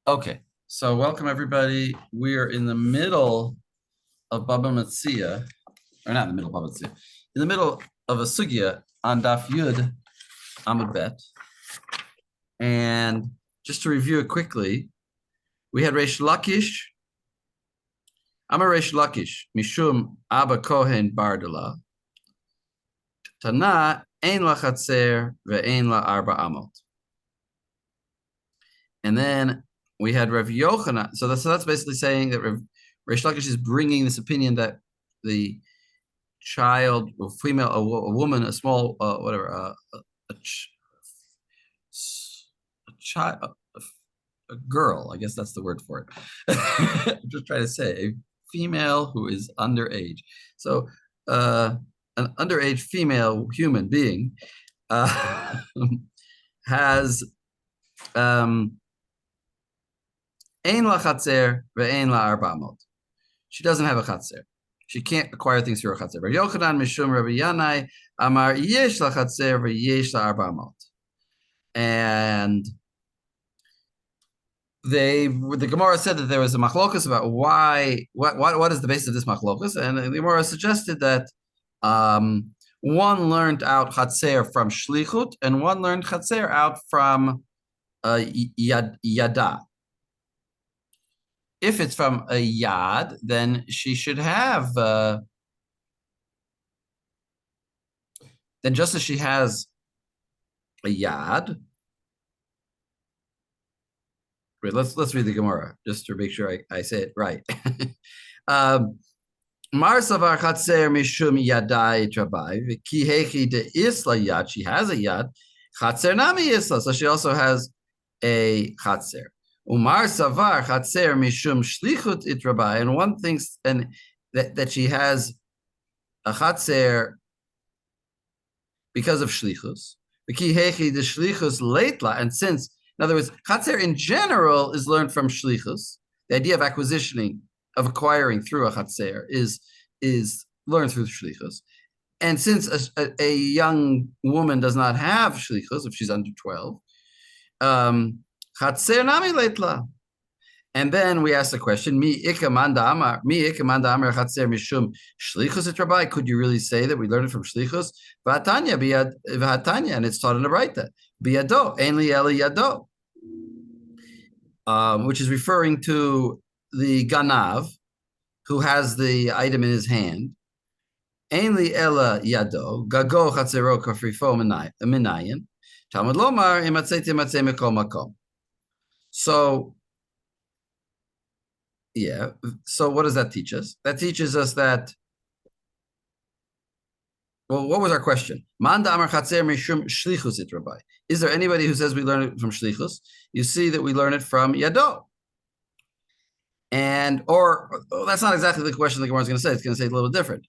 Okay, so welcome everybody. We are in the middle of Baba Metzia, or not in the middle of Baba Metzia, in the middle of a sugya on Daf Yud Amud Bet. And just to review it quickly, we had Reish Lakish, Amar Reish Lakish, Mishum Abba Kohen Bardala, Tana Ein La Chatzer Ve'ein La Arba Amot. And then we had Rav Yochanan. So that's basically saying that Reish Lakish is bringing this opinion that the child, a female, a woman, a small, a child, a girl. I guess that's the word for it. I'm just trying to say a female who is underage. So an underage female human being has Ein la chatzer ve'ein la arba'amot. She doesn't have a chatzer. She can't acquire things through a chatzer. Rabbi Yochanan mishum Rabbi Yanai amar yesh la chatzer ve'yesh la arba'amot. And the Gemara said that there was a machlokus about what is the basis of this machlokus, and the Gemara suggested that one learned out chatzer from shlichut, and one learned chatzer out from yada. If it's from a yad, then she should have, then just as she has a yad. Wait, let's read the Gemara just to make sure I say it right. Mar savar chatzer mishum yadai trabai ki hechi de isla yad. She has a yad. Chatzer nami isla, so she also has a chatzer. Umar savar chatzer mishum shlichut itrabai, and one thinks and that she has a chatzer because of shlichus. Ki hechi de shlichus leitla, and since, in other words, chatzer in general is learned from shlichus. The idea of acquiring through a chatzer is learned through shlichus. And since a young woman does not have shlichus, if she's under 12, chatzer nami leitla. And then we ask the question, mi ikamanda amar chatzer mishum shlichus etrabai. Could you really say that we learned it from shlichus? V'hatanya, and it's taught in the Braita. Biyado, ein li ela yado, which is referring to the ganav who has the item in his hand. Ein li ela yado, gago chatzero kafrifo minayin. Talmud lomar imatzei timatzei mikol makom. So, yeah. So what does that teach us? That teaches us that. Well, what was our question? Manda amar chatzer mishum shlichus itrabai. Is there anybody who says we learn it from shlichus? You see that we learn it from yado. And that's not exactly the question the Gemara is going to say. It's going to say it a little different.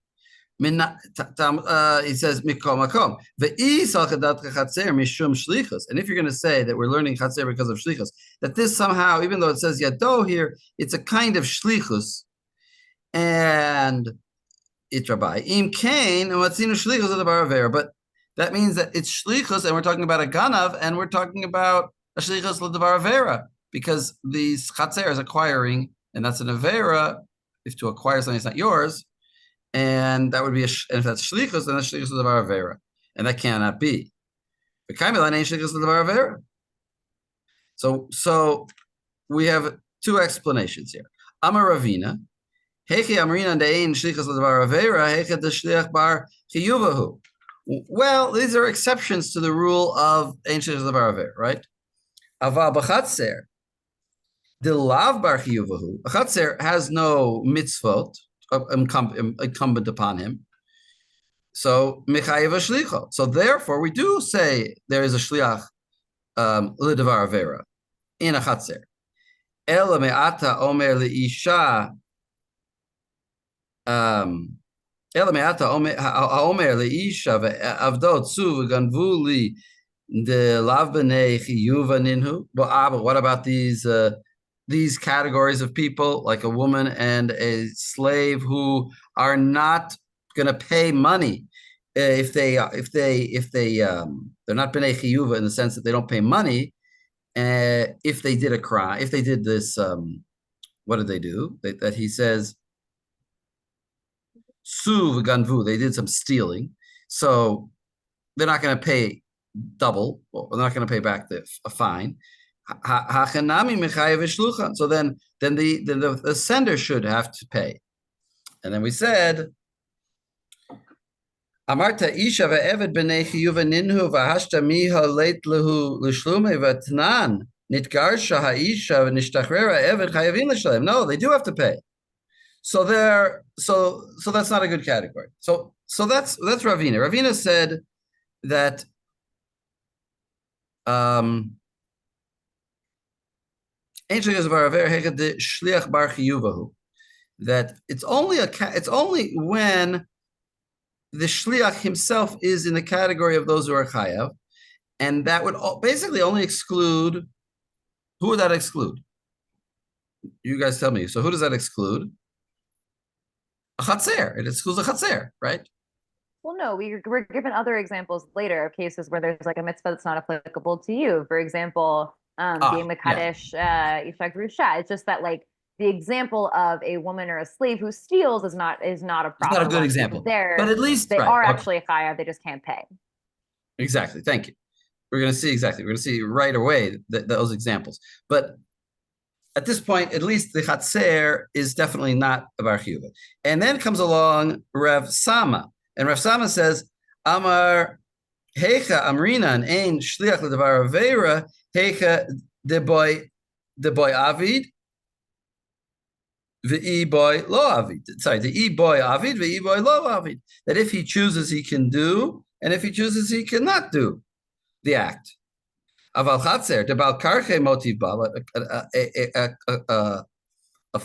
He says mikol makom ve'isal chatzer mishum shlichus. And if you're going to say that we're learning chatzer because of shlichus, that this somehow, even though it says yado here, it's a kind of shlichus, and itrabai im kain and watzinu shlichus of the baravera. But that means that it's shlichus, and we're talking about a ganav, and we're talking about a shlichus of the baravera, because these chatzer is acquiring, and that's an avera if to acquire something that's not yours. And that would be, and if that's shlichus, then that's shlichus of the baravera, and that cannot be. So we have two explanations here. Amar Ravina, hechi amrina de'ein shlichus of the baravera, hechi de shliach bar chiyuvahu. Well, these are exceptions to the rule of ein shlichus of the baravera, right? Ava b'chatzer de lav bar chiyuvahu. A chatzer has no mitzvot incumbent upon him. So mechayev shlicho. So therefore, we do say there is a shliach l'devar avera in a chatzer. Ela me'ata omer leisha. Ela me'ata omer leisha ve'avdot su v'ganvu li de lav b'nei chiyuva ninhu. But what about these categories of people, like a woman and a slave, who are not going to pay money if they're not b'nei chiyuva in the sense that they don't pay money, if they did a crime, if they did this, what did they do? That he says, Su ganvu, they did some stealing. So they're not going to pay double, or they're not going to pay back a fine. So then the sender should have to pay. And then we said, Amarta isha ve'eved b'nei chiyuva ninhu v'hashta miha leit lehu l'shlume v'tnan nitgarsha ha'isha v'nishtachrera eved chayavin l'shalem. No, they do have to pay. So that's not a good category. So that's Ravina. Ravina said that that it's only when the shliach himself is in the category of those who are chayav, and that would basically only exclude. Who would that exclude? You guys tell me. So who does that exclude? A chatzer. It excludes a chatzer, right? Well, no, we're given other examples later of cases where there's like a mitzvah that's not applicable to you. For example, being Mekadesh Isha Grusha. It's just that like the example of a woman or a slave who steals is not a proper. It's not a good example. But at least they are actually a chayav. They just can't pay. Exactly. Thank you. We're going to see exactly. We're going to see right away those examples. But at this point, at least the chatzer is definitely not a bar chiyuva. And then comes along Rav Sama. And Rav Sama says, Amar Hecha Amrinan Ein Shliach L'Davar Aveira Hecha de boy Avid V'i boy Lo Avid. Sorry, the E boy Avid V'i boy Lo Avid. That if he chooses, he can do, and if he chooses, he cannot do the act. Aval Chatzer de Bal Karche Motiv Bava. A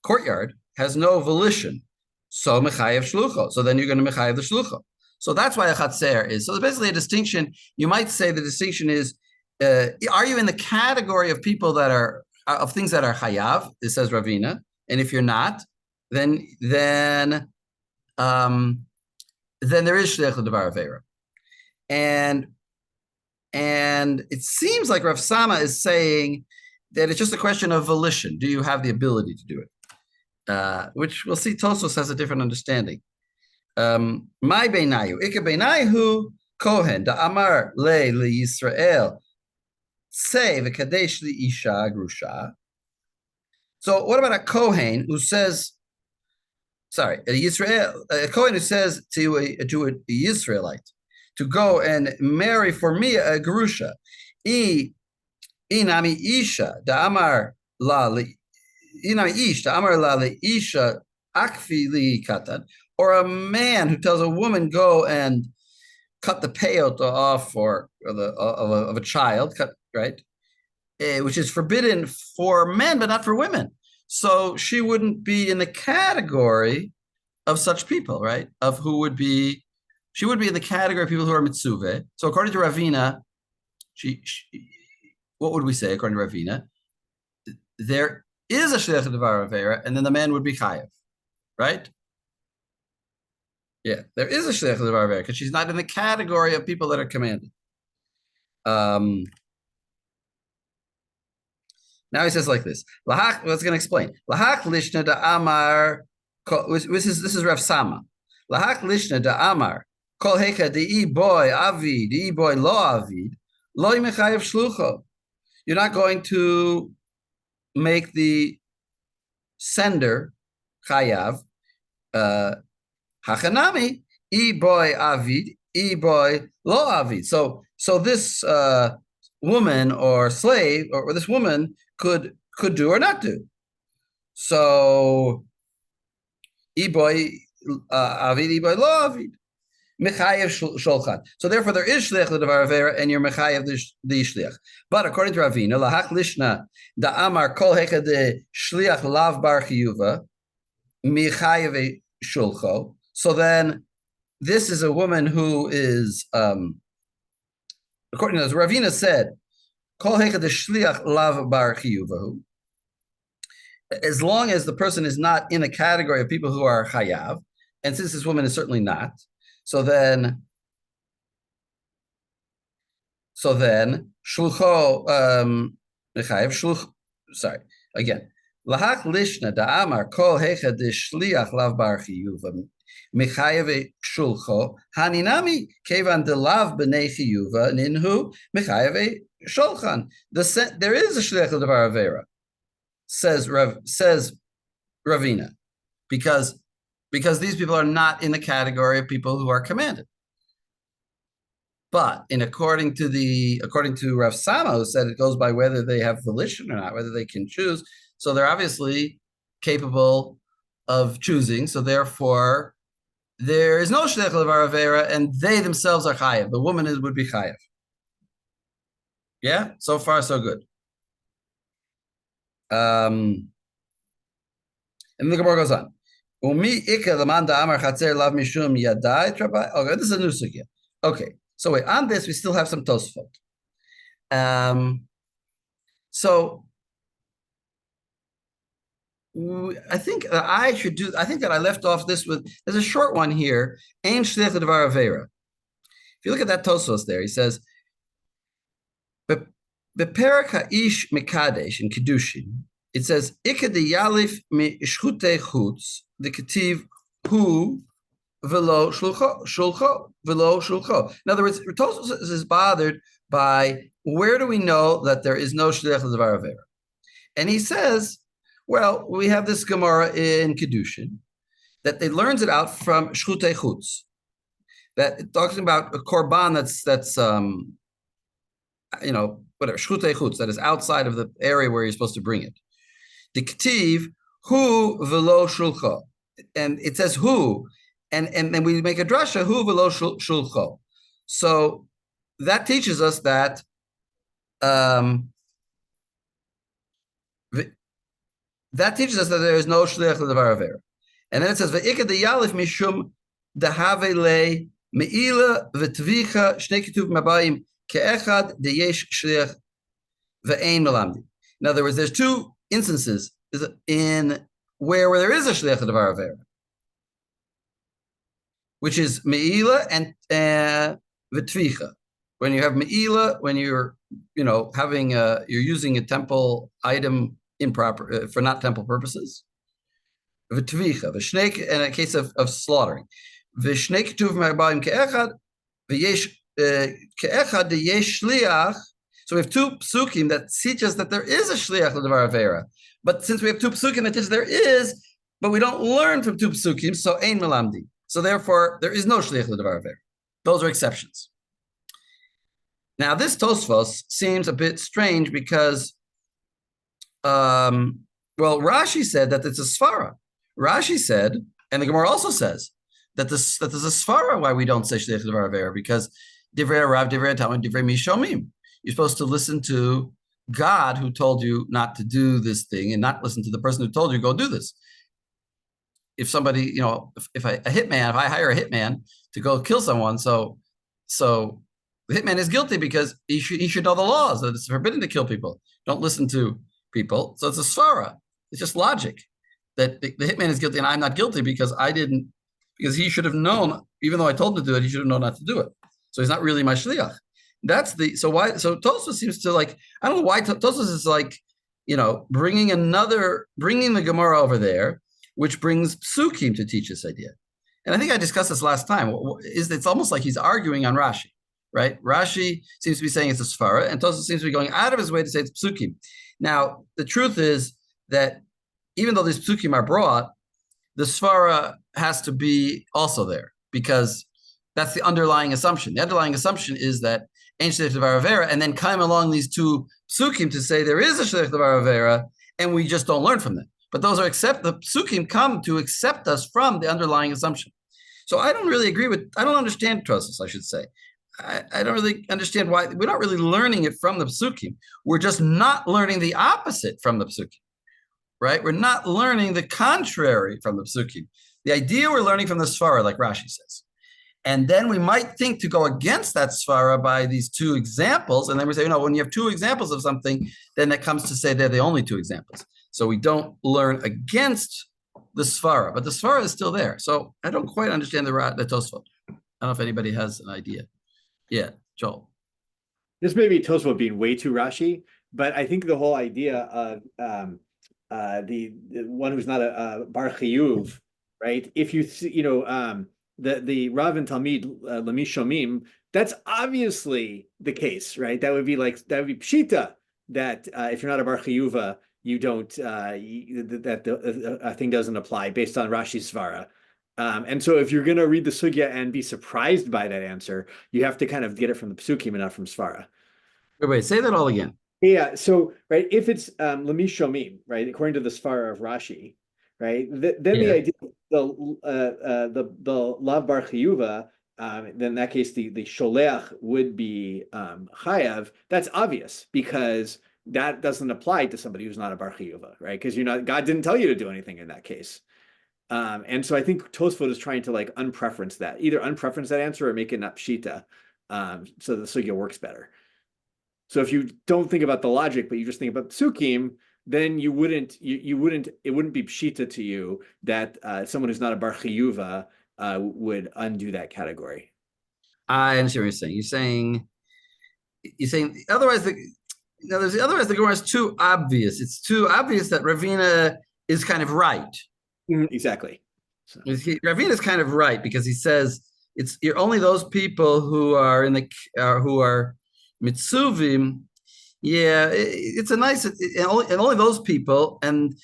courtyard has no volition. So mechayev shlucho. So then you're going to mechayev the shlucho. So that's why a chatzer is. So there's basically a distinction. You might say the distinction is: are you in the category of people that are of things that are chayav? It says Ravina, and if you're not, then there is shliach l'davar aveira. And it seems like Rav Sama is saying that it's just a question of volition. Do you have the ability to do it? Which we'll see Tosfot has a different understanding. My beinayu, Ika beinayu kohen da amar le Yisrael say v'kadesh li isha grusha. So what about a kohen who says, a kohen who says to a Yisraelite to go and marry for me a grusha, inami isha da amar la li. Or a man who tells a woman go and cut the payot off of a child, right? Which is forbidden for men, but not for women. So she wouldn't be in the category of such people, right? She would be in the category of people who are mitzuve. So according to Ravina, she what would we say according to Ravina? There is a shliach d'var avera, and then the man would be chayav, right? Yeah, there is a shliach d'var avera because she's not in the category of people that are commanded. Now he says like this. Lahach, what's going to explain? Lahach lishna da amar. This is Rav Sama. Lahach lishna da amar. Kol heka de boy avid, boy lo avid, lo mechayev shlucho. You're not going to make the sender chayav hachanami boy avid boy lo avid. So this woman or slave or this woman could do or not do. So boy avid boy lo avid. Mechayev sholchan. So therefore, there is shliach l'davar avera, and you're mechayev the shliach. But according to Ravina, lahach lishna da amar kol hecha de shliach lav bar chiyuva mechayev shulcho. So then, this is a woman who is, according to Ravina said, kol hecha de shliach lav bar chiyuva. As long as the person is not in a category of people who are chayav, and since this woman is certainly not. So then So then, shlucho mechayev shluch. Sorry, again. Lahak lishna da amar kol hecha de shliach lav bar chiyuva mechayev shulcho haninami kevan de lav b'nei chiyuva ninhu mechayev shulchan. There is a shliach of devar avera, says Ravina, because these people are not in the category of people who are commanded. But according to Rav Sama, who said it goes by whether they have volition or not, whether they can choose. So they're obviously capable of choosing. So therefore, there is no shliach levar avera, and they themselves are chayav. The woman would be chayav. Yeah, so far so good. And the Gemara goes on. Okay, this is a new sugya. Okay. So wait, on this, we still have some Tosfot. So I think that I left off this with, there's a short one here, Ein Shliach L'Devar Avera. If you look at that Tosfos there, he says, Beperak Ha'ish Mekadesh in Kiddushin, it says, Ika de Yalif mi Shchutei Chutz, the Ketiv Hu, velo shulcho. In other words, Tosfos is bothered by where do we know that there is no shliach l'devar avera? And he says, well, we have this Gemara in Kiddushin that they learns it out from shchutei chutz, that it talks about a korban that's whatever shchutei chutz, that is outside of the area where you're supposed to bring it. The ketiv hu velo shulcho, and it says who. And then we make a drasha hu v'lo shulcho. So that teaches us that there is no shliach l'devar avera. And then it says ve'ikad yalif mishum dehave le meila v'tvicha shnei kituv mabayim ke'echad deyesh shliach ve'ein melamdi. In other words, there's two instances in where there is a shliach l'devar avera, which is meila and v'tvicha. When you have meila, when you're you're using a temple item improper for not temple purposes. V'tvicha, v'shnei, in a case of slaughtering. V'shnei ketuv ma'abayim ke'echad, v'yesh ke'echad deyesh shliach. So we have two psukim that teach us that there is a shliach l'devar avera. But since we have two psukim that teach there is, but we don't learn from two psukim, so ein melamdi. So therefore, there is no shliach l'devar avera. Those are exceptions. Now, this Tosfos seems a bit strange because, Rashi said that it's a svara. Rashi said, and the Gemara also says that there's a svara why we don't say shliach l'devar avera, because divrei Rav, divrei Talmud, divrei mishomim. You're supposed to listen to God who told you not to do this thing, and not listen to the person who told you go do this. If somebody, if I hire a hitman to go kill someone, so the hitman is guilty because he should know the laws, that it's forbidden to kill people. Don't listen to people. So it's a svara. It's just logic that the hitman is guilty and I'm not guilty because he should have known, even though I told him to do it, he should have known not to do it. So he's not really my shliach. So Tosfos seems to I don't know why Tosfos is bringing the Gemara over there, which brings psukim to teach this idea. And I think I discussed this last time. It's almost like he's arguing on Rashi, right? Rashi seems to be saying it's a svara, and Tosfos seems to be going out of his way to say it's psukim. Now, the truth is that even though these psukim are brought, the svara has to be also there, because that's the underlying assumption. The underlying assumption is that ein shliach l'devar avera, and then come along these two psukim to say there is a shliach l'devar avera, and we just don't learn from them. But those are the psukim come to accept us from the underlying assumption. So I don't really I don't understand Tosfos, I should say. I don't really understand why we're not really learning it from the psukim. We're just not learning the opposite from the psukim, right? We're not learning the contrary from the psukim. The idea we're learning from the svara, like Rashi says. And then we might think to go against that svara by these two examples. And then we say, when you have two examples of something, then that comes to say they're the only two examples. So we don't learn against the svara, but the svara is still there. So I don't quite understand the Tosfot. I don't know if anybody has an idea. Yeah, Joel. This may be Tosfot being way too Rashi, but I think the whole idea of the one who's not a bar chiyuv, right? If you see, the Rav and Talmid lemi shomim, that's obviously the case, right? That would be pshita that if you're not a bar chiyuva, you don't that the thing doesn't apply based on Rashi's svara. And so if you're going to read the sugya and be surprised by that answer, you have to kind of get it from the psukim and not from svara. Wait, say that all again. Yeah. So, right, if it's lemi shomim, right, according to the svara of Rashi, right, then the idea the lav bar chiyuva, then in that case the sholeach would be chayav. That's obvious because that doesn't apply to somebody who's not a bar chiyuva, right? Because God didn't tell you to do anything in that case. And so I think Tosfot is trying to like unpreference that, either unpreference that answer or make it not pshita, so the sugya works better. So if you don't think about the logic, but you just think about the psukim, then it wouldn't be pshita to you that someone who's not a bar chiyuva would undo that category. I understand what you're saying. You're saying otherwise the Gemara is too obvious. It's too obvious that Ravina is kind of right. Exactly. So. Ravina is kind of right because he says you're only those people who are who are mitzuvim. Yeah, it's a nice and only those people, and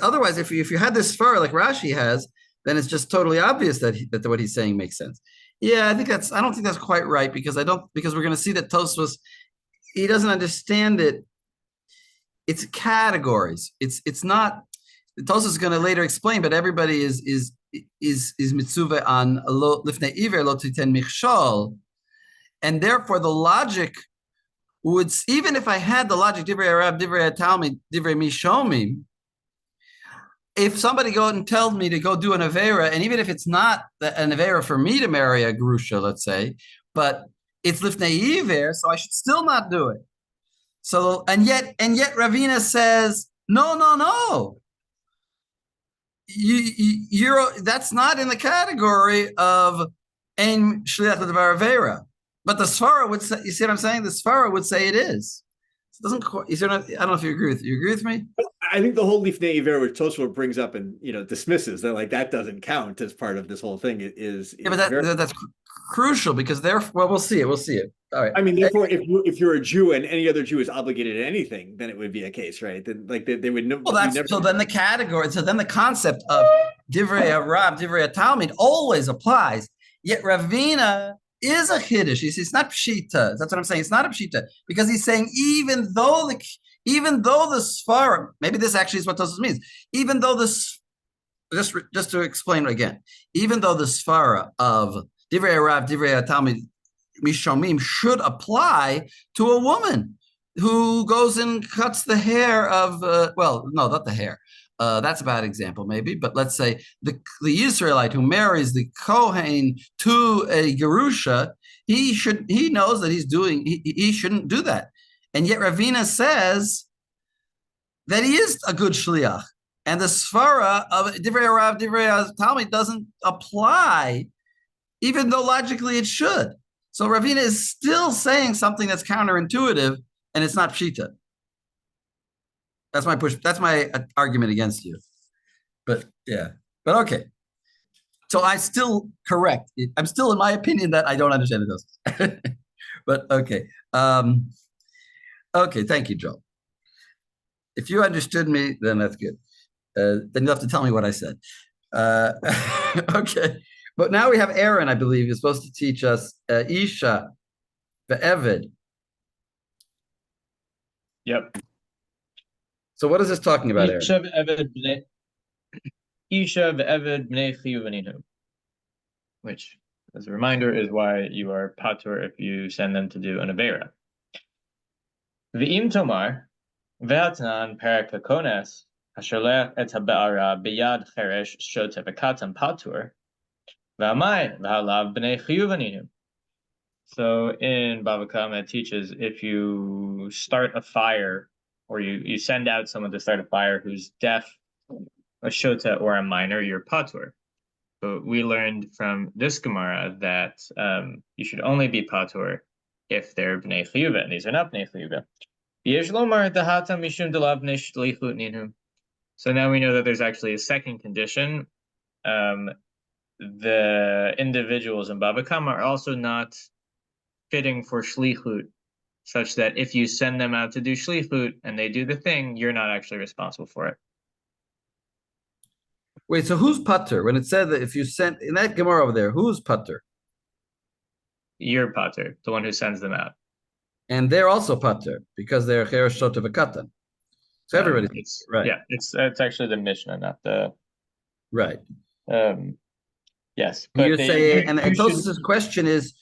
otherwise, if you had this far like Rashi has, then it's just totally obvious that what he's saying makes sense. Yeah, I don't think that's quite right because we're going to see that Tosfos, he doesn't understand it. It's categories. It's not. Tosfos is going to later explain, but everybody is mitzuve on lifnei iver lo titen michshol, and therefore the logic would, even if I had the logic divrei Rav, divrei Talmid, divrei Mishomim, if somebody go and tells me to go do an avera, and even if it's not an avera for me to marry a grusha, let's say, but it's lifnei iver, so I should still not do it. So and yet Ravina says no. You're that's not in the category of ein shliach l'davar avera. But the Svara would say, you see what I'm saying? The Svara would say it is. It doesn't quite, I don't know if you agree with. You agree with me? I think the whole lifnei iver, which Tosfot brings up and dismisses, that like that doesn't count as part of this whole thing. Is but that's crucial because we'll see it. We'll see it. All right. I mean, therefore, if you're a Jew and any other Jew is obligated to anything, then it would be a case, right? Then like they would know. Well, so then the category. So then the concept of divrei Rav, divrei Talmid always applies. Yet Ravina is a chiddush. It's not pshita. That's what I'm saying. It's not a pshita because he's saying even though the svara, maybe this actually is what Tosfos means. Even though this, just to explain again, even though the svara of divrei Rav, divrei Talmid, mishomim should apply to a woman who goes and cuts the hair of no, not the hair. That's a bad example, maybe, but let's say the Israelite who marries the Kohen to a Gerusha, he knows that he shouldn't do that. And yet Ravina says that he is a good shliach. And the svara of Divrei Rav, Divrei Talmid doesn't apply, even though logically it should. So Ravina is still saying something that's counterintuitive, and it's not pshita. That's my push. That's my argument against you. But yeah. But okay. So I'm still correct. I'm still in my opinion that I don't understand it. But okay. Okay. Thank you, Joe. If you understood me, then that's good. Then you'll have to tell me what I said. Okay. But now we have Aaron, I believe, who's supposed to teach us Isha, the Eved. Yep. So what is this talking about, Aaron? Isha ve'eved b'nei chiyuv, which, as a reminder, is why you are patur if you send them to do an avera. V'im tomar ve'atnan perek hakones hasholech et haba'ara b'yad cheresh shote v'katan patur v'amai v'halav b'nei chiyuv. So in Bava Kama it teaches if you start a fire or you send out someone to start a fire who's deaf, a shota, or a minor, you're patur. But we learned from this Gemara that you should only be patur if they're bnei chiyuva, and these are not bnei chiyuva. Yesh lomar dahata mishum delav bnei shlichut ninu. So now we know that there's actually a second condition. The individuals in Bava Kama are also not fitting for shlichut, such that if you send them out to do shlichut and they do the thing, you're not actually responsible for it. Wait, so who's pater? When it said that if you sent in that Gemara over there, who's pater? You're pater, the one who sends them out. And they're also pater because they're cheresh shota v'katan. So everybody's it's right. Yeah, it's actually the Mishnah, not the right. Yes, but you're they, saying, and Tosfot's question is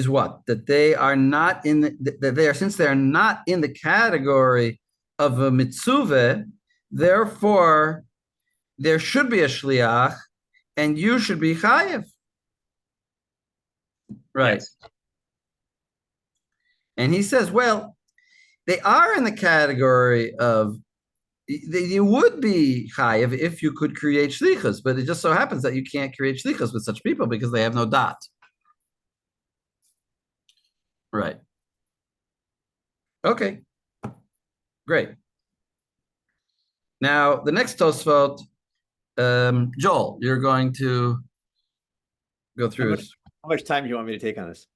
what? That they are not in that they are, since they are not in the category of a mitzvah, therefore there should be a shliach, and you should be chayev. Right. Yes. And he says, well, they are in the category of you would be chayev if you could create shlichus, but it just so happens that you can't create shlichus with such people because they have no dot. Right. Okay. Great. Now the next Tosfot, Joel, you're going to go through. How much time do you want me to take on this?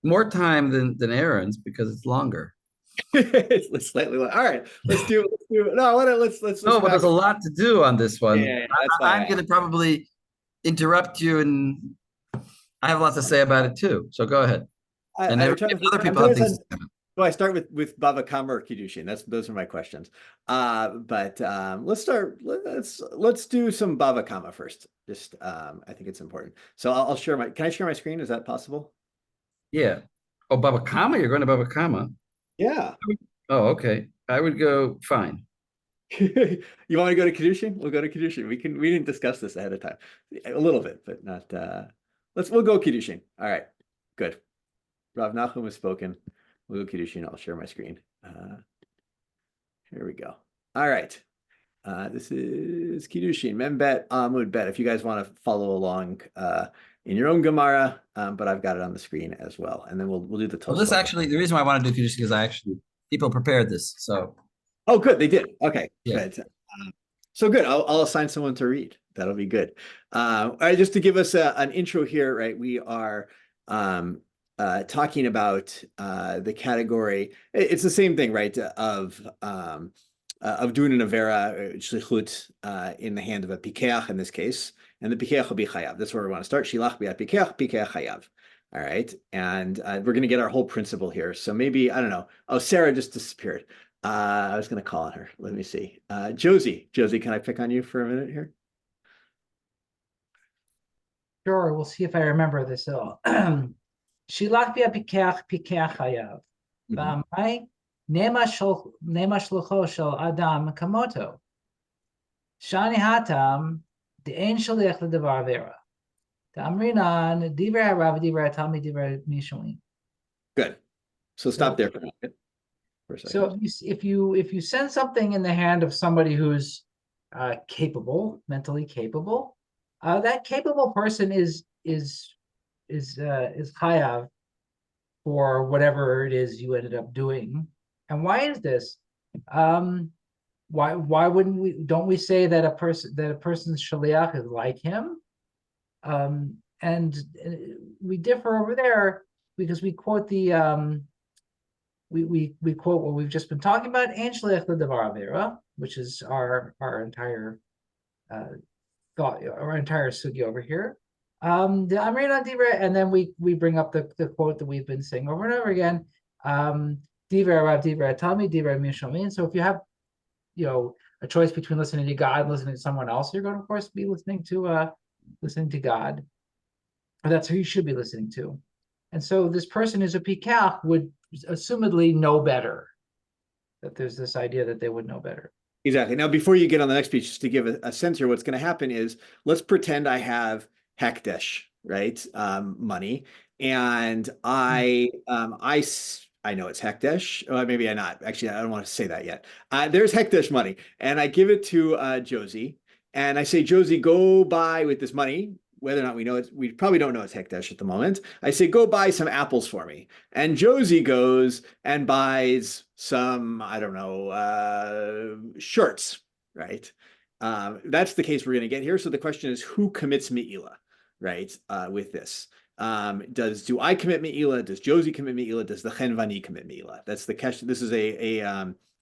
More time than Aaron's because it's longer. It's slightly long. All right, let's do. No, let's. No, but there's a lot to do on this one. Yeah, I'm going to probably interrupt you, and I have a lot to say about it too. So go ahead. And other people have things. So I start with Bava Kama or Kiddushin. Those are my questions. But let's start. Let's do some Bava Kama first. Just I think it's important. So I'll share my. Can I share my screen? Is that possible? Yeah. Oh, Bava Kama. You're going to Bava Kama. Yeah. Oh, okay. I would go fine. You want to go to Kiddushin? We'll go to Kiddushin. We didn't discuss this ahead of time. A little bit, but not. We'll go Kiddushin. All right. Good. Rav Nachum has spoken. We'll go Kiddushin. I'll share my screen. Here we go. All right. This is Kiddushin. Membet Amud Bet. If you guys want to follow along in your own Gemara, but I've got it on the screen as well. And then we'll do the Tosfot. Well, this actually, the reason why I want to do Kiddushin is people prepared this. So. Oh, good. They did. Okay. Yeah. Good. So good. I'll assign someone to read. That'll be good. All right. Just to give us an intro here, right? We are talking about the category. It's the same thing, right? Of doing an avera shlichut in the hand of a pikeach in this case, and the pikeach will be chayav. That's where we want to start. Shilach bi'at pikeach chayav. All right, and we're going to get our whole principle here. So maybe I don't know. Oh, Sarah just disappeared. I was going to call on her. Let me see. Josie, can I pick on you for a minute here? Sure. We'll see if I remember this all. Shilach bi'at pikeach chayav. V'amai nema shlucho shel adam kamoto. Shani hatam de'en shaliach ledavar avera. Ta'amrinan divrei harav divrei talmid divrei mishalim. Good. So stop there for a minute. So if you send something in the hand of somebody who's capable, mentally capable, that capable person is chayav for whatever it is you ended up doing. And why is this? Why don't we say that a person's shaliach is like him? And we differ over there because we quote the we quote what we've just been talking about, and shaliach ledavar avera, which is our entire thought, our entire sugi over here. The Amrina Divra, and then we bring up the quote that we've been saying over and over again. Divra Rav Divra Tami Divra Mishamin. So if you have, a choice between listening to God and listening to someone else, you're going to, of course, be listening to God. Or that's who you should be listening to. And so this person who's a pikach would assumedly know better. That there's this idea that they would know better. Exactly. Now, before you get on the next page, just to give a sense here, what's going to happen is, let's pretend I have hekdesh, right? Money, and I know it's hekdesh. Maybe I not. Actually, I don't want to say that yet. There's hekdesh money, and I give it to Josie, and I say, Josie, go buy with this money, whether or not we know it, we probably don't know it's hekdesh at the moment. I say, go buy some apples for me. And Josie goes and buys some, I don't know, shirts, right? That's the case we're going to get here. So the question is, who commits me'ila, right, with this? Do I commit me'ila? Does Josie commit me'ila? Does the chenvani commit me'ila? That's the question. This is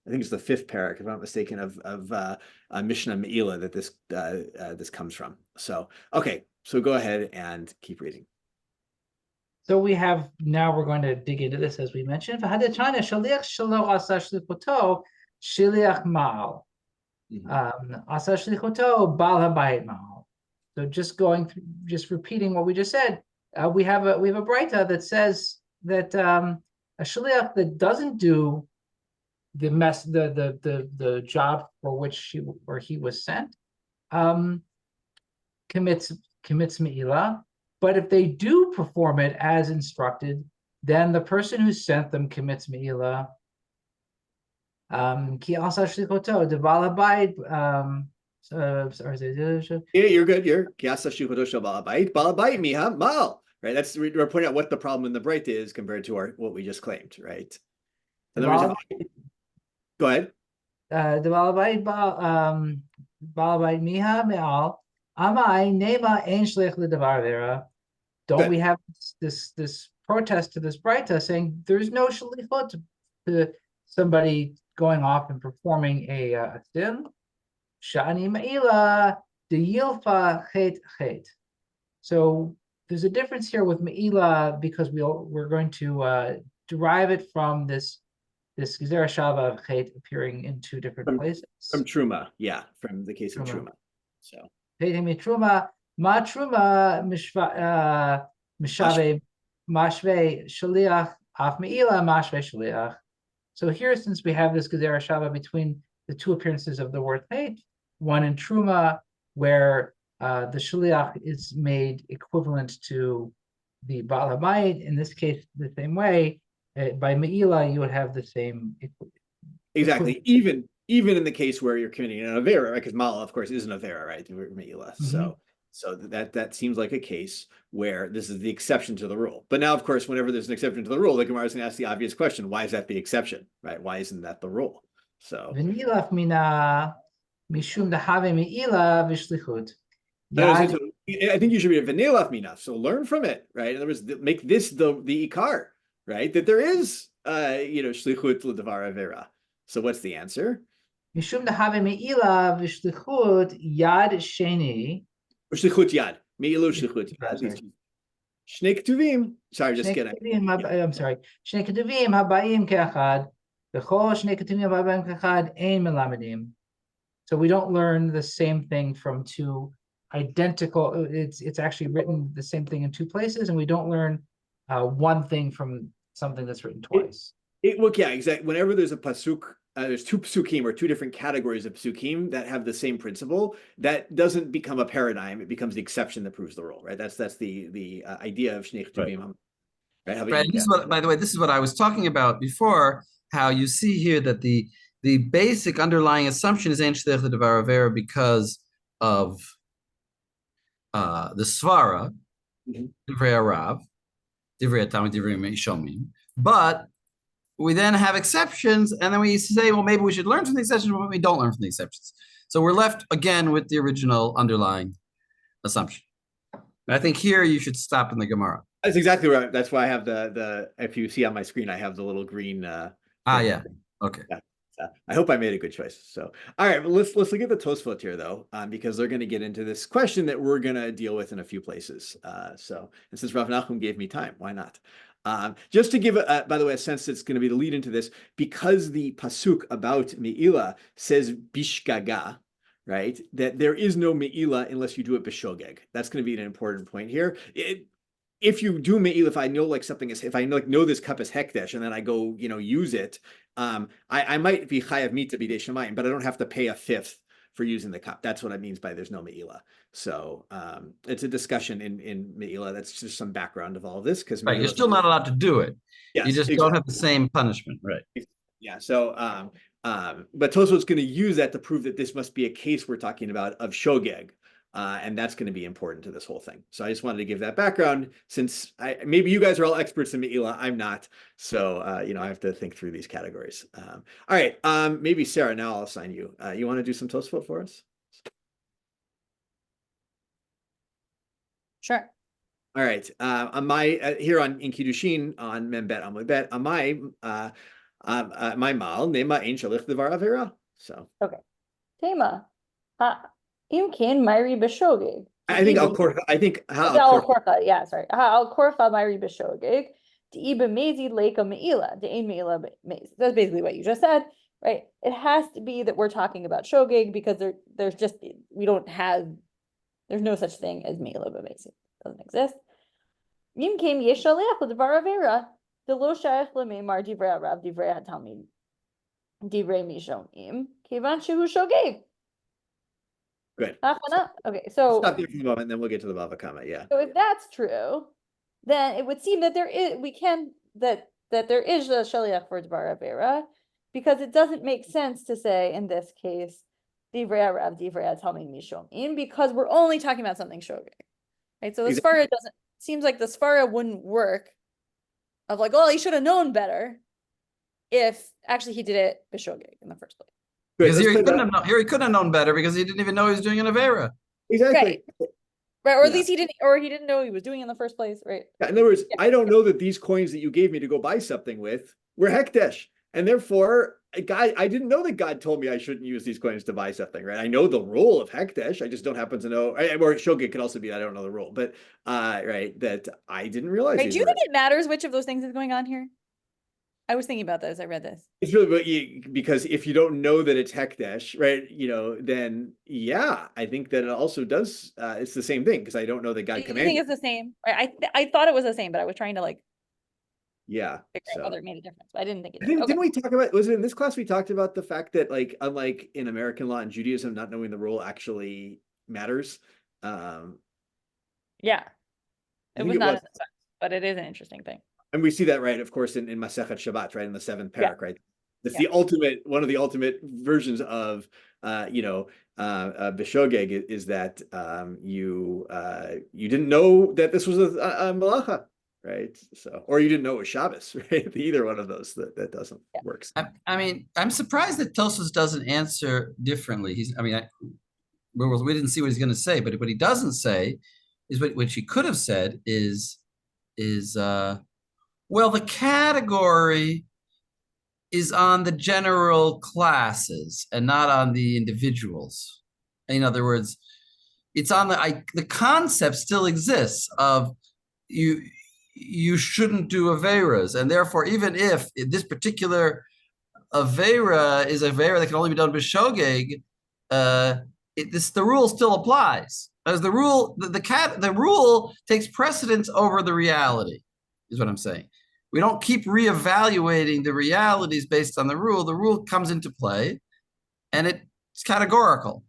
I think it's the 5th parak, if I'm not mistaken, of Mishnah Me'ila that this comes from. So, okay, so go ahead and keep reading. So now we're going to dig into this as we mentioned. Shiliach ma'al. Asa shlichoto bal habayit ma'al. So just repeating what we just said, we have a braita that says that a shliach that doesn't do the job for which he was sent commits me'ila. But if they do perform it as instructed, then the person who sent them commits me'ila. Ki asa shlichoto de bal habayit. Yeah, you're good. You're kiasa shlichoto shel bal habayit miha mal. Right. We're pointing out what the problem in the braita is compared to what we just claimed. Right. In other words, go ahead. The balabait miha me'al amai nema ein shlich ledavar vera. Don't we have this protest to this braita saying there's no shlichot to somebody going off and performing a sin? Shani me'ila de yilfa chet. So there's a difference here with me'ila because we're going to derive it from this Gezerah Shava of Chet appearing in 2 different places. From Truma, yeah, from the case of Truma. So Truma, ma Truma mishave mashve shaliach af meila mashve shaliach. So here, since we have this Gezerah Shava between the 2 appearances of the word Chet, one in Truma, where the shaliach is made equivalent to the Baal Habayit, in this case, the same way. By Me'ila, you would have the same. Exactly. Even in the case where you're committing an avera, right? Because Ma'ala, of course, is an avera, right? Me'ila. So that seems like a case where this is the exception to the rule. But now, of course, whenever there's an exception to the rule, the Gemara is going to ask the obvious question: why is that the exception, right? Why isn't that the rule? So. V'nilaf mina mishum dehave Me'ila v'shlichut. I think you should read V'nilaf mina. So learn from it, right? In other words, make this the ikar. Right, that there is, shlichut l'davar avera. So what's the answer? Mishum dehave me'ila v'shlichut yad sheni. Shlichut yad, me'ilu shlichut yad. Shnei ketuvim. Sorry, just kidding. I'm sorry. Shnei ketuvim habayim ke'achad. V'chol shnei ketuvim habayim ke'achad ein melamedim. So we don't learn the same thing from 2 identical. It's actually written the same thing in 2 places, and we don't learn one thing from something that's written twice. Yeah, exactly. Whenever there's a pasuk, there's 2 psukim or 2 different categories of psukim that have the same principle. That doesn't become a paradigm; it becomes the exception that proves the rule, right? That's the idea of shnei ketuvim. Right. This is what, by the way, this is what I was talking about before. How you see here that the basic underlying assumption is ein shlich ledavar avera because of the svara, divrei Arav. But we then have exceptions, and then we say, well, maybe we should learn from the exceptions, but we don't learn from the exceptions. So we're left again with the original underlying assumption. And I think here you should stop in the Gemara. That's exactly right. That's why I have the if you see on my screen, I have the little green. Yeah. Okay. Yeah. I hope I made a good choice. So, all right, let's look at the Tosfot here, though, because they're going to get into this question that we're going to deal with in a few places. And since Rav Nachum gave me time, why not? Just to give, by the way, a sense that's going to be the lead into this, because the pasuk about Me'ila says bishgaga, right? That there is no Me'ila unless you do it b'shogeg. That's going to be an important point here. If you do Me'ila, if I know like something is, if I know this cup is hekdesh and then I go, use it, I might be chayav mita b'dei shemayim, but I don't have to pay a 5th for using the cup. That's what it means by there's no Me'ila. So it's a discussion in Me'ila. That's just some background of all of this. Because you're still not allowed to do it. Yes, you just don't have the same punishment. Right. Yeah. So But Tosfot's going to use that to prove that this must be a case we're talking about of shogeg. And that's going to be important to this whole thing. So I just wanted to give that background, since maybe you guys are all experts in Me'ila, I'm not. So, I have to think through these categories. All right, maybe Sarah, now I'll assign you. You want to do some Tosfot for us? Sure. All right, on my here in Kiddushin on Membet Amud Bet on my my mal nema ein shalich devar avera. So Tema. Imkin Myri Bishogig. I think Al Korcha. I think Al Korcha. Yeah, sorry. Al Korcha Myri Bishogig. Iba Mezi Leka Meila. De Ein Meila Mez. That's basically what you just said, right? It has to be that we're talking about shogig, because there's just there's no such thing as Meila B'Mezi. Doesn't exist. Imkin Yeshaleach L'Devar Avera. The lo shaykh l'meimar divrei Rav divrei hatalmid divrei mishonim kivan shehu shogeg. Good. Okay, so stop there for a moment, and then we'll get to the Bava comment. Yeah. So if that's true, then it would seem that there is that there is a shaliach for dvar avera, because it doesn't make sense to say in this case divrei Rav divrei hatalmid mishonim, because we're only talking about something shogeg, right? So the svara seems like the svara wouldn't work. Of like, he should have known better, if actually he did it b'shogeg in the first place. Because here he couldn't have known better, because he didn't even know he was doing an avera. Exactly. Right. Or at least he didn't know he was doing it in the first place. Right. Yeah, in other words, I don't know that these coins that you gave me to go buy something with were hekdesh, and therefore, I didn't know that God told me I shouldn't use these coins to buy something. Right. I know the rule of hekdesh. I just don't happen to know. Or shogeg could also be, I don't know the rule, but right, that I didn't realize. Right. Do you think it matters which of those things is going on here? I was thinking about that as I read this. It's really because if you don't know that it's hekdesh, right, then I think that it also does. It's the same thing, because I don't know that God commanded. I think it's the same. Right. I thought it was the same, but I was trying to figure out whether it made a difference. But I didn't think it did. Didn't we talk about? Was it in this class we talked about the fact that, like, unlike in American law and Judaism, not knowing the rule actually matters. Yeah, it was not in the sense, but it is an interesting thing. And we see that, right, of course, in Masechet Shabbat, right, in the 7th parak, right? That's one of the ultimate versions of, b'shogeg is that you didn't know that this was a malacha, right? So, or you didn't know it was Shabbos, right? Either one of those that doesn't work. I mean, I'm surprised that Tosfos doesn't answer differently. We didn't see what he's going to say, but what he doesn't say is what he could have said is well, the category is on the general classes and not on the individuals. In other words, it's on the concept still exists of you shouldn't do averas, and therefore, even if this particular avera is a avera that can only be done b'shogeg, the rule still applies. As the rule, the rule takes precedence over the reality, is what I'm saying. We don't keep reevaluating the realities based on the rule. The rule comes into play, and it's categorical.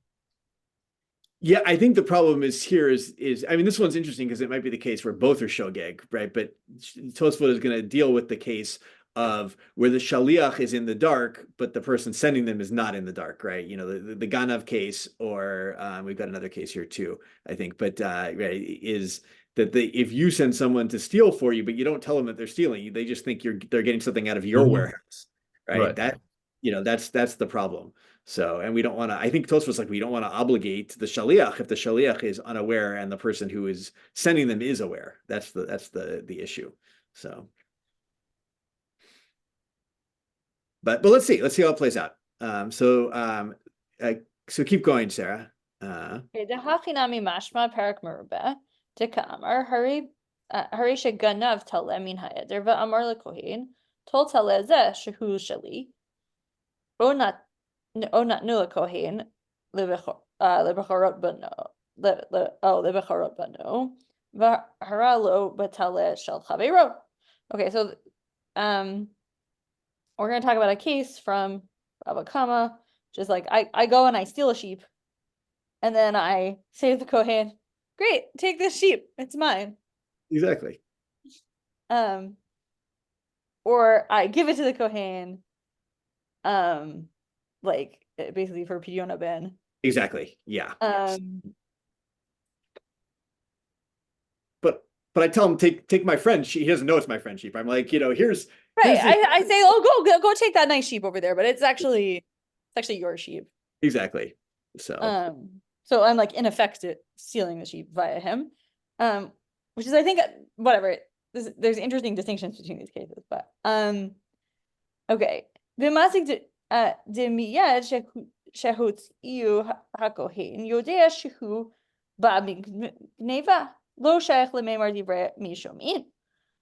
Yeah, I think the problem is this one's interesting because it might be the case where both are shogeg, right? But Tosfot is going to deal with the case of where the shaliach is in the dark, but the person sending them is not in the dark, right? The Ganav case, or we've got another case here too, I think. But is that if you send someone to steal for you, but you don't tell them that they're stealing, they just think they're getting something out of your warehouse, right? That that's the problem. So, and we don't want to. I think Tosfos we don't want to obligate the shaliach if the shaliach is unaware and the person who is sending them is aware. That's the issue. So, but let's see how it plays out. So keep going, Sarah. Okay, the hachinami mashma parak merubeh. Amar Hari Sheganav Tale Min Hayeder Amar Lekohin Tol Tale Zeh Shehu Shali O not Nula Kohin Lebecharot Bano Lebecharot Bano Haralo Batale Shel Chavero. Okay, so we're gonna talk about a case from Bava Kama, which is I go and I steal a sheep, and then I say to the Kohen, great, take this sheep, it's mine. Exactly. Or I give it to the Kohen, and like basically for Pidyon Ben. Exactly. Yeah. But I tell him take my friend. He doesn't know it's my friend sheep. I'm like, here's right. here's the- I say, oh, go take that nice sheep over there, but it's actually your sheep. exactly. So So I'm like in effect stealing the sheep via him. Which is I think whatever. There's interesting distinctions between these cases, but okay. V'masik de miyad shehut iu hakohen yodea shehu ba migneva lo shaykh lememar divrei mishomin.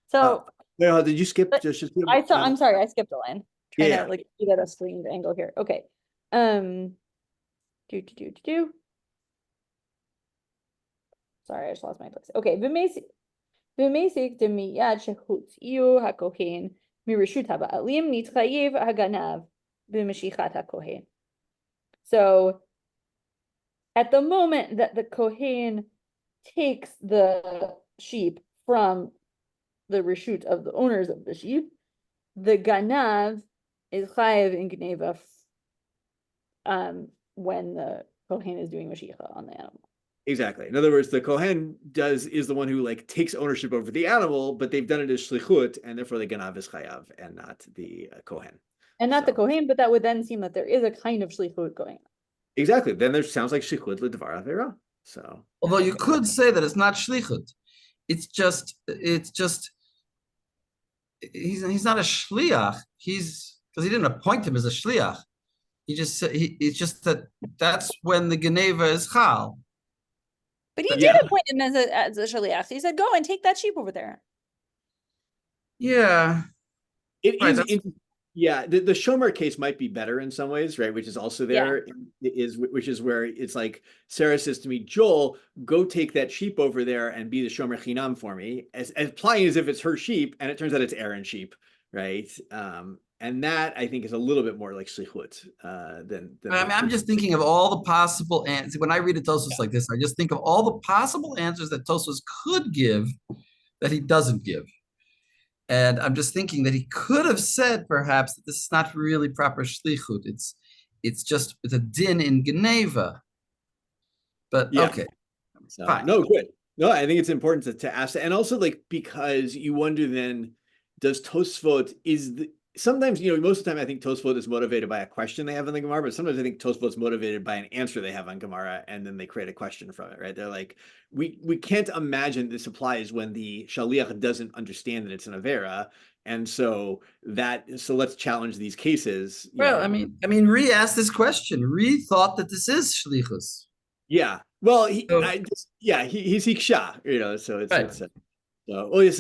So no, did you skip? I'm sorry, I skipped a line. Trying Yeah. to like get at a strange angle here. Okay. Sorry, I just lost my place. Okay, v'meisik de miyad shehut iu hakohen mirishut haba'alim nitchayev haganav b'meshichat hakohen. So, at the moment that the kohen takes the sheep from the reshut of the owners of the sheep, the ganav is chayev in gneva when the kohen is doing meshicha on the animal. Exactly. In other words, the kohen is the one who like takes ownership over the animal, but they've done it as shlichut, and therefore the ganav is chayav and not the kohen. And not the kohen, but that would then seem that there is a kind of shlichut going on. Exactly. Then there sounds like shlichut l'dvar avera. So although you could say that it's not shlichut, it's just he's not a shliach. He's because he didn't appoint him as a shliach. He just said it's just that's when the geneva is chal. But he did appoint him as a shliach. He said, "Go and take that sheep over there." Yeah, it right, is. Yeah, the Shomer case might be better in some ways, right? Which is also there, which is where it's like Sarah says to me, Joel, go take that sheep over there and be the Shomer Chinam for me, as applying as if it's her sheep, and it turns out it's Aaron's sheep, right? And that I think is a little bit more like shlichut than. I mean, I'm just thinking of all the possible answers. When I read a Tosfos like this, I just think of all the possible answers that Tosfos could give that he doesn't give. And I'm just thinking that he could have said perhaps that this is not really proper shlichut. It's a din in Geneva. But okay, fine. No, good. No, I think it's important to ask that, and also like because you wonder then, does Tosfot sometimes most of the time I think Tosfot is motivated by a question they have in the Gemara, but sometimes I think Tosfot's motivated by an answer they have on Gemara, and then they create a question from it, right? They're like, we can't imagine this applies when the Shaliach doesn't understand that it's an Avera, and so let's challenge these cases. Well, I mean, Re asked this question. Re thought that this is shlichus. Yeah. Well, he's hiksha, so it's right. So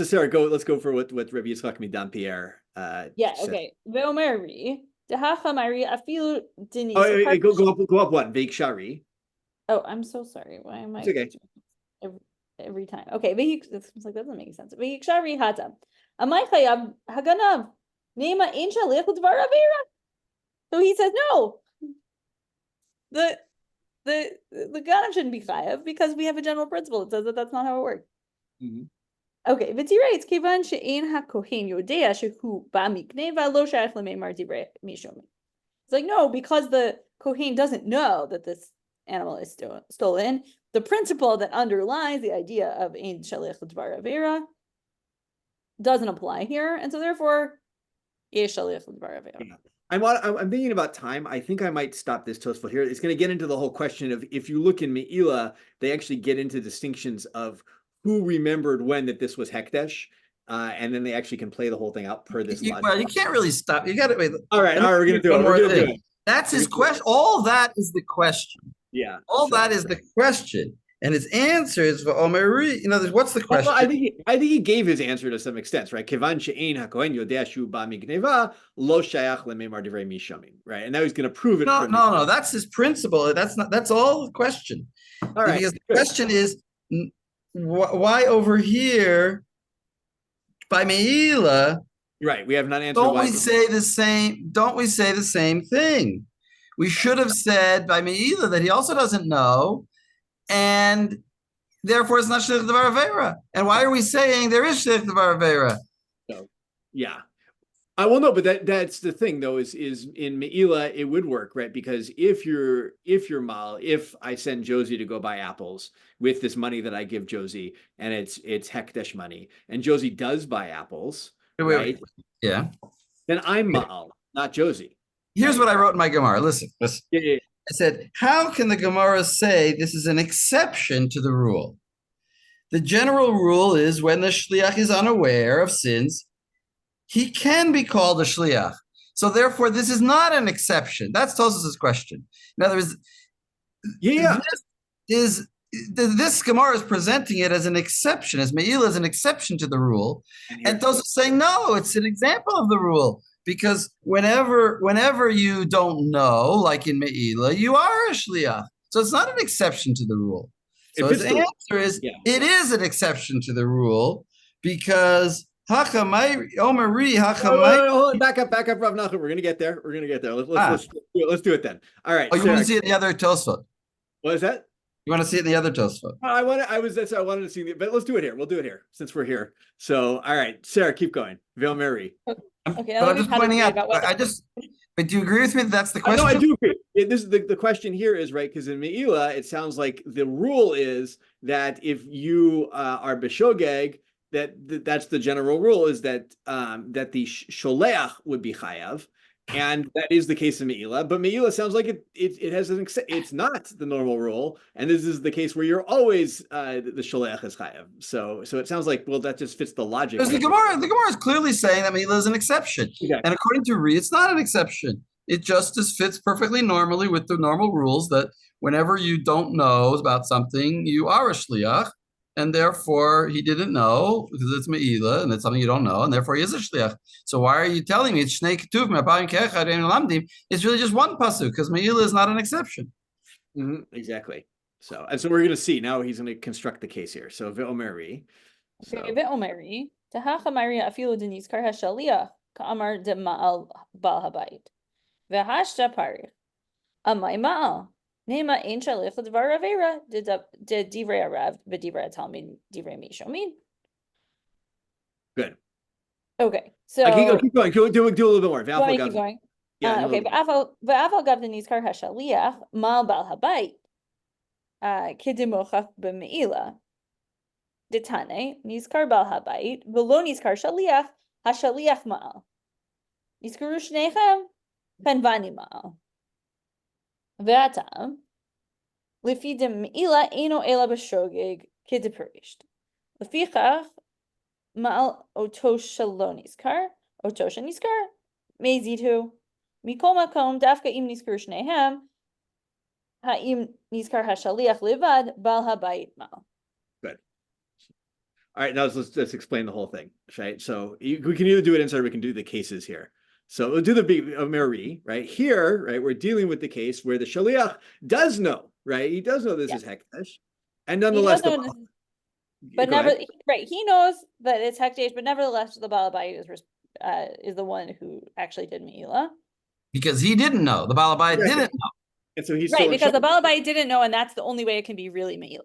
Sarah, let's go for what Rabbi Yitzchak Midan Pierre said. Okay. Ve'omeri dehachamari afilu dini. Go up one. Veikshari. Oh, I'm so sorry. Why am I? It's okay. Every time. Okay. This like doesn't make sense. Veikshari hatam. Amay chayav haganav. Nema ein shalich l'dvar avera. So he says no. The ganav shouldn't be chayav because we have a general principle that says that that's not how it works. Mm-hmm. Okay, v'tirei kivan she'ein hakohen yodea shehu ba mikneva lo shayach lemeimar divrei mishum. It's like no, because the kohen doesn't know that this animal is stolen. The principle that underlies the idea of ein shaliach l'dvar avera doesn't apply here, and so therefore, yesh shaliach l'dvar avera. Yeah. I'm thinking about time. I think I might stop this Tosfot here. It's going to get into the whole question of if you look in Me'ila, they actually get into distinctions of who remembered when that this was Hekdesh, and then they actually can play the whole thing out per this logic. Well, you can't really stop. You got to wait. All right, we're going to do it. We're going to do it. That's his question. All that is the question. Yeah. All that is the question. And his answer is for Omeri. What's the question? Well, I think he gave his answer to some extent, right? Kivan she'ein hakohen yodea shu ba migneva lo shayach lemeimar divrei mishamim, right? And now he's going to prove it. No. That's his principle. That's all the question. All right. Because the question is, why over here by Me'ila? Right. We have not answered. Don't we say the same thing? We should have said by Me'ila that he also doesn't know. And therefore, it's not shliach d'var avera. And why are we saying there is shliach d'var avera? So, yeah. I will know, but that's the thing though, is in Me'ila it would work, right? Because if I send Josie to go buy apples with this money that I give Josie, and it's hekdesh money, and Josie does buy apples, right? Yeah. Then I'm Ma'al, not Josie. Here's what I wrote in my Gemara. Listen. Yeah. I said, how can the Gemara say this is an exception to the rule? The general rule is when the shliach is unaware of sins, he can be called a shliach. So therefore, this is not an exception. That's Tosfos' question. In other words, this Gemara is presenting it as an exception, as Me'ila is an exception to the rule. And Tosfos is saying, no, it's an example of the rule. Because whenever you don't know, like in Me'ila, you are a shliach. So it's not an exception to the rule. So his answer is, it is an exception to the rule because back up, Rav Nachum. We're gonna get there. Let's do it then. All right. Oh, you want to see it in the other Tosfot? What is that? You want to see it in the other Tosfot? I wanted to see it, but let's do it here. We'll do it here since we're here. So, all right, Sarah, keep going. Vilmeri. Okay, but I'm just pointing out. But do you agree with me that that's the question? No, I do agree. This is the question here is right because in Me'ila it sounds like the rule is that if you are b'shogeg, that's the general rule is that that the sholeach would be chayav, and that is the case in Me'ila. But Me'ila sounds like it has it's not the normal rule, and this is the case where you're always the sholeach is chayav. So it sounds like that just fits the logic. Because the Gemara is clearly saying that Me'ila is an exception, and according to Ri, it's not an exception. It just fits perfectly normally with the normal rules that whenever you don't know about something, you are a shliach. And therefore, he didn't know because it's Me'ila and it's something you don't know, and therefore he is a shliach. So why are you telling me it's Shnei Ketuv Me'apayim Ke'echad Ein Lamdim? It's really just one pasuk because Me'ila is not an exception. Exactly. So we're going to see now. He's going to construct the case here. So Ve'omeri. Ve'omeri Tahachamari Afilu Denizkar Hashaliach Ka'amar de Ma'al Bal Habayit Ve'hashta Parich Amay Ma'al. Nema ein shalich l'dvar avera de divrei arav b'divrei talmid divrei mishomin. Good. Okay, so keep going. Do a little bit more. Keep going. Yeah. Okay. V'aval gav the nizkar hashaliach mal bal habayit kidimochach b'meila. Detane nizkar bal habayit v'lo nizkar shaliach hashaliach mal. Nizkaru shnechem penvani mal. Ve'atam lefi de me'ila eino ela b'shogeg k'deperisht. Lefichach ma'al otosh shelo nizkar otosh nizkar mezitu mikol makom dafka im nizkar shnehem ha'im nizkar hashaliach levad bal habayit mal. Good. All right, now let's explain the whole thing. Right, so we can either do it inside or we can do the cases here. So we'll do the big Meri, right? Here, right, we're dealing with the case where the Shaliach does know, right? He does know this is Hekdesh. And nonetheless, but never, right, he knows that it's Hekdesh, but nevertheless, the Baal Habayit is the one who actually did Me'ila. Because he didn't know. The Baal Habayit didn't know. And so he's right, because the Baal Habayit didn't know, and that's the only way it can be really Me'ila.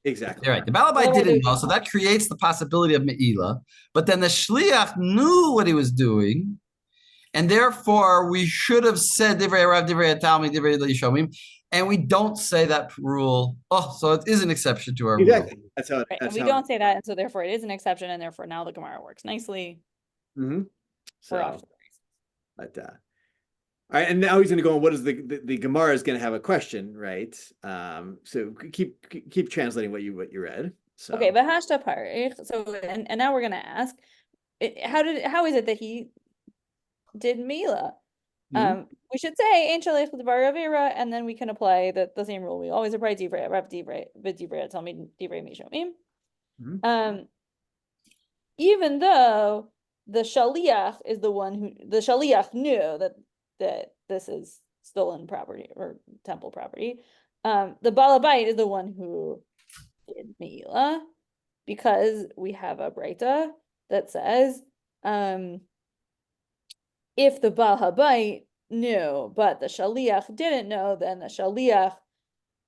Exactly. You're right. The Baal Habayit didn't know, so that creates the possibility of Me'ila. But then the Shliach knew what he was doing. And therefore, we should have said Divrei Rav, Divrei Talmid, Divrei Yishomim, and we don't say that rule. Oh, so it is an exception to our rule. That's how. We don't say that, and so therefore it is an exception, and therefore now the Gemara works nicely. So, we're off to the races. All right, and now he's going to go on. What is the Gemara is going to have a question, right? So keep translating what you read. So okay, v'hashta parich. So and now we're going to ask, how is it that he did Me'ila? We should say Ein Shalech L'Dvar Avera, and then we can apply the same rule. We always apply Divrei Rav Divrei Talmid Divrei Mishomim. Even though the Shaliach is the one who the Shaliach knew that this is stolen property or temple property. The Baal Habayit is the one who did Me'ila, because we have a Breita that says if the Baal Habayit knew, but the Shaliach didn't know, then the Shaliach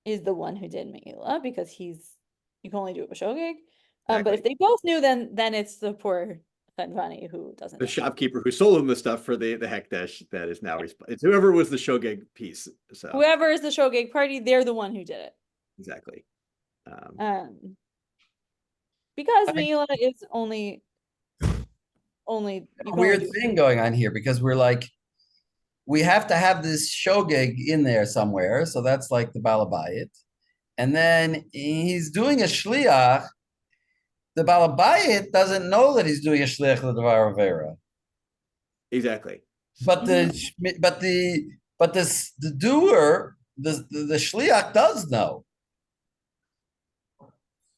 is the one who did Me'ila, because you can only do it with Shogeg. But if they both knew, then it's the poor Chadvani who doesn't The know. shopkeeper who sold him the stuff for the hekdesh that is now it's whoever was the shogeg piece. So Whoever is the shogeg party, they're the one who did it. exactly. Because Meila is only A weird thing going on here because we're like, we have to have this shogeg in there somewhere. So that's like the balabayit. And then he's doing a shliach. The balabayit doesn't know that he's doing a shliach l'davar avera. Exactly. But the doer, the shliach does know.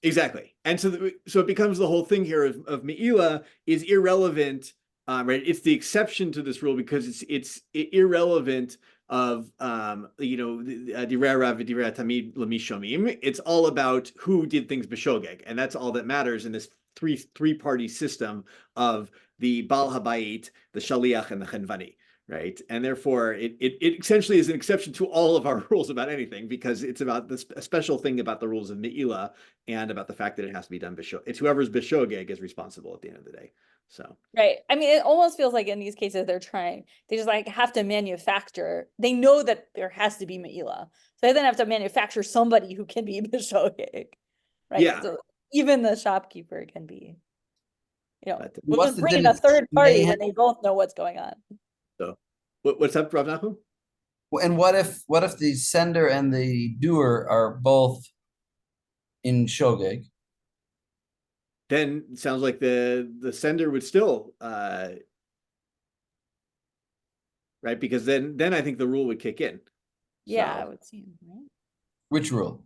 Exactly. And so it becomes the whole thing here of Me'ila is irrelevant, right? It's the exception to this rule because it's irrelevant of Divrei Rav v'Divrei Tamid l'mishomim. It's all about who did things b'shogeg, and that's all that matters in this three-party system of the Baal Habayit, the Shaliach, and the Chenvani. Right, and therefore it essentially is an exception to all of our rules about anything because it's about this a special thing about the rules of Me'ila and about the fact that it has to be done b'shogeg. It's whoever's b'shogeg is responsible at the end of the day. So right. I mean, it almost feels like in these cases they just like have to manufacture. They know that there has to be Me'ila, so they then have to manufacture somebody who can be b'shogeg. Right. Yeah. So even the shopkeeper can be. What's the bring in a difference? third party when they both know what's going on. So what's up, Rav Nachum? And what if the sender and the doer are both in shogeg? Then it sounds like the sender would still right, because then I think the rule would kick in. Yeah, I would seem right. Which rule?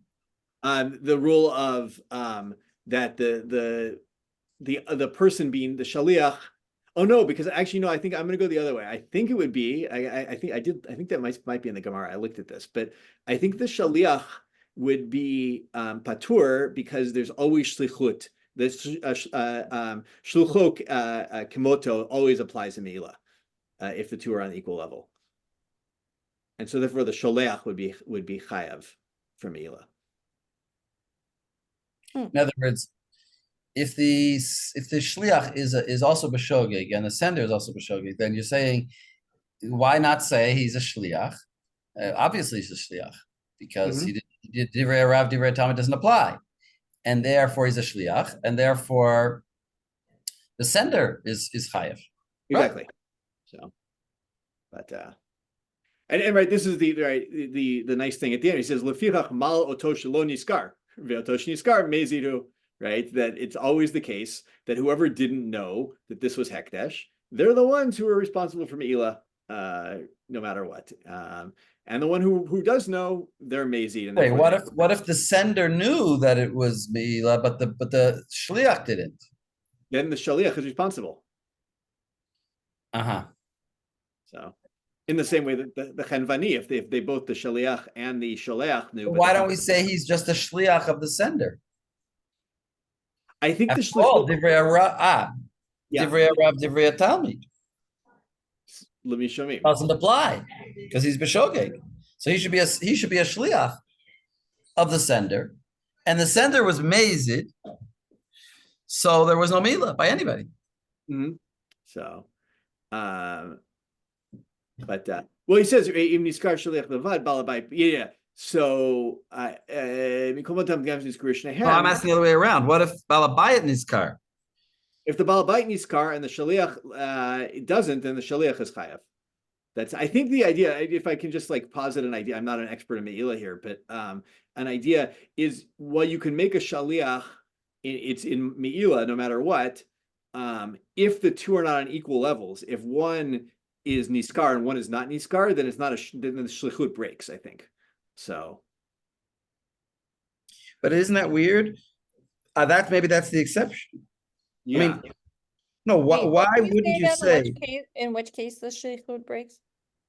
The rule of that the person being the shaliach. Oh no, because actually no, I think I'm going to go the other way. I think it would be. I think that might be in the Gemara. I looked at this, but I think the shaliach would be patur because there's always shlichut. This shluchok kimoto always applies in Meila if the two are on equal level, and so therefore the sholeach would be chayav for Meila. In other words, if the shliach is also b'shogeg and the sender is also b'shogeg, then you're saying, why not say he's a shliach? Obviously, he's a shliach because he did divrei Rav, divrei Talmud doesn't apply, and therefore he's a shliach, and therefore the sender is chayav. Exactly. Right. So, but and right, this is the nice thing at the end. He says lefichach mal oto shelo niskar ve'oto sheniskar mezidu. Right, that it's always the case that whoever didn't know that this was hekdesh, they're the ones who are responsible for Me'ila, no matter what. And the one who does know, they're mazid. Wait, what if the sender knew that it was Me'ila, but the shliach didn't? Then the shaliach is responsible. So, in the same way that the chenvani, if they both the shaliach and the sholeach knew. Why don't we say he's just a shliach of the sender? I think the shliach. Divrei Rav, divrei Talmud. Doesn't apply because he's b'shogeg. So he should be a shliach of the sender, and the sender was mazid, so there was no mila by anybody. So, but well, he says im niskar shliach levad balabayit. Yeah. So, I'm asking the other way around. What if balabayit niskar? If the balabayit niskar and the shaliach it doesn't, then the shaliach is chayav. That's I think the idea. If I can just like posit an idea, I'm not an expert in Me'ila here, but an idea is you can make a shaliach. It's in Me'ila no matter what. If the two are not on equal levels, if one is niskar and one is not niskar, then it's not then the shlichut breaks. I think. So, but isn't that weird? Maybe that's the exception. Yeah. I mean, no. Why wouldn't you say? In which case the shlichut breaks?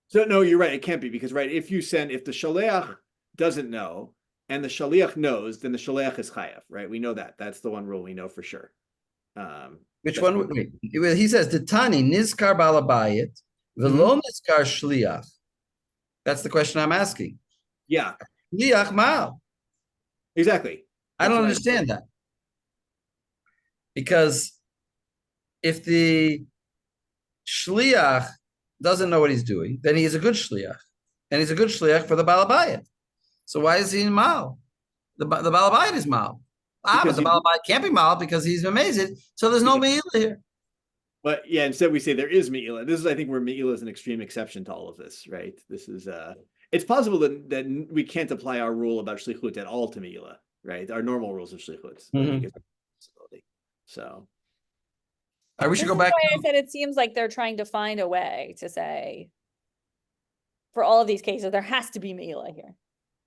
So no, you're right. It can't be because if the shaleach doesn't know and the shaliach knows, then the shaleach is chayav. Right? We know that. That's the one rule we know for sure. Which one? Wait, he says Titani nizkar balabayit v'lo nizkar shliach. That's the question I'm asking. Yeah. Shliach mal. Exactly. I don't understand that. Because if the shliach doesn't know what he's doing, then he is a good shliach, and he's a good shliach for the balabayit. So why is he in mal? The balabayit is mal. But the balabayit can't be mal because he's amazing. So there's no meila here. But yeah, instead we say there is meila. This is, I think, where meila is an extreme exception to all of this, right? This is it's possible that we can't apply our rule about shlichut at all to meila, right? Our normal rules of shlichut. So we should go back. I said it seems like they're trying to find a way to say, for all of these cases, there has to be meila here.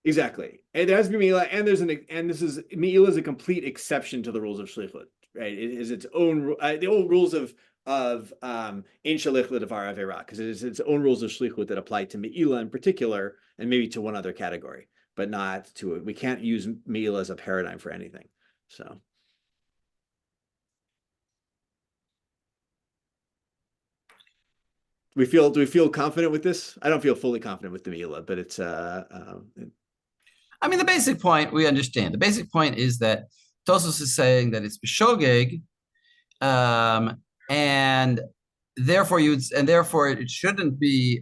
Exactly, and there has to be meila, and meila is a complete exception to the rules of shlichut, right? It is its own the old rules of ein shalich l'davar avera, because it is its own rules of shlichut that apply to meila in particular, and maybe to one other category, but not to it. We can't use meila as a paradigm for anything. So. Do we feel confident with this? I don't feel fully confident with the meila, but it's I mean, the basic point we understand. The basic point is that Tosfos is saying that it's b'shogeg, and therefore it shouldn't be.